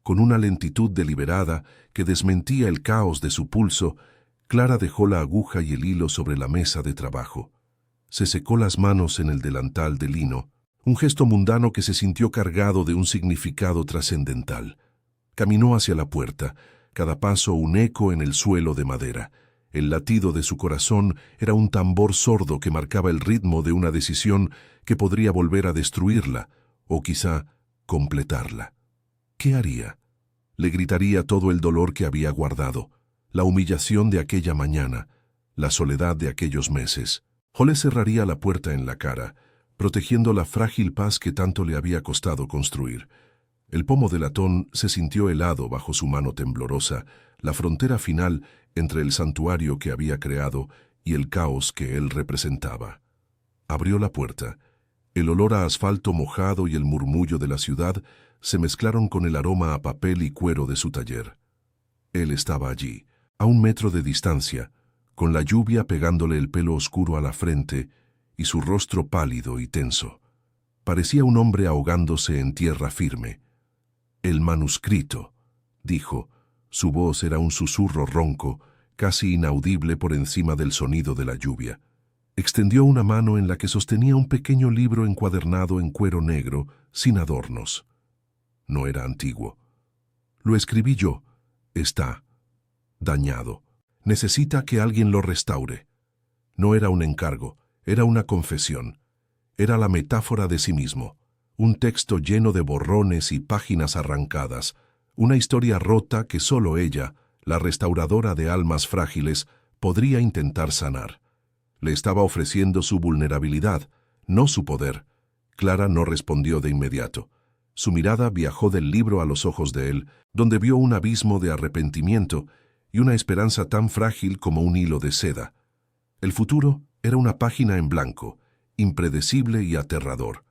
Con una lentitud deliberada que desmentía el caos de su pulso, Clara dejó la aguja y el hilo sobre la mesa de trabajo. Se secó las manos en el delantal de lino, un gesto mundano que se sintió cargado de un significado trascendental. Caminó hacia la puerta, cada paso un eco en el suelo de madera. El latido de su corazón era un tambor sordo que marcaba el ritmo de una decisión que podría volver a destruirla, o quizá completarla. ¿Qué haría? Le gritaría todo el dolor que había guardado, la humillación de aquella mañana, la soledad de aquellos meses. O le cerraría la puerta en la cara, protegiendo la frágil paz que tanto le había costado construir. El pomo de latón se sintió helado bajo su mano temblorosa, la frontera final entre el santuario que había creado y el caos que él representaba. Abrió la puerta. El olor a asfalto mojado y el murmullo de la ciudad se mezclaron con el aroma a papel y cuero de su taller. Él estaba allí, a 1 metro de distancia, con la lluvia pegándole el pelo oscuro a la frente y su rostro pálido y tenso. Parecía un hombre ahogándose en tierra firme. «El manuscrito», dijo. Su voz era un susurro ronco, casi inaudible por encima del sonido de la lluvia. Extendió una mano en la que sostenía un pequeño libro encuadernado en cuero negro, sin adornos. No era antiguo. «Lo escribí yo. Está dañado. Necesita que alguien lo restaure». No era un encargo, era una confesión. Era la metáfora de sí mismo. Un texto lleno de borrones y páginas arrancadas. Una historia rota que solo ella, la restauradora de almas frágiles, podría intentar sanar. Le estaba ofreciendo su vulnerabilidad, no su poder. Clara no respondió de inmediato. Su mirada viajó del libro a los ojos de él, donde vio un abismo de arrepentimiento y una esperanza tan frágil como un hilo de seda. El futuro era una página en blanco, impredecible y aterrador.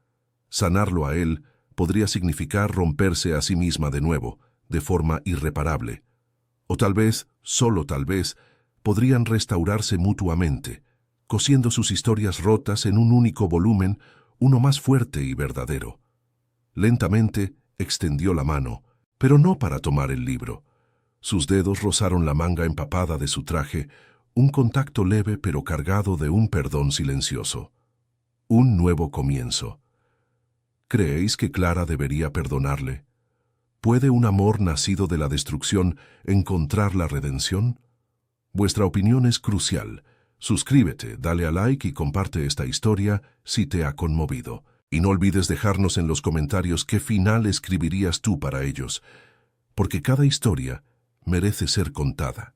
Sanarlo a él podría significar romperse a sí misma de nuevo, de forma irreparable. O tal vez, solo tal vez, podrían restaurarse mutuamente, cosiendo sus historias rotas en un único volumen, uno más fuerte y verdadero. Lentamente extendió la mano, pero no para tomar el libro. Sus dedos rozaron la manga empapada de su traje, un contacto leve pero cargado de un perdón silencioso. Un nuevo comienzo. ¿Creéis que Clara debería perdonarle? ¿Puede un amor nacido de la destrucción encontrar la redención? Vuestra opinión es crucial. Suscríbete, dale a like y comparte esta historia si te ha conmovido. Y no olvides dejarnos en los comentarios qué final escribirías tú para ellos. porque cada historia merece ser contada.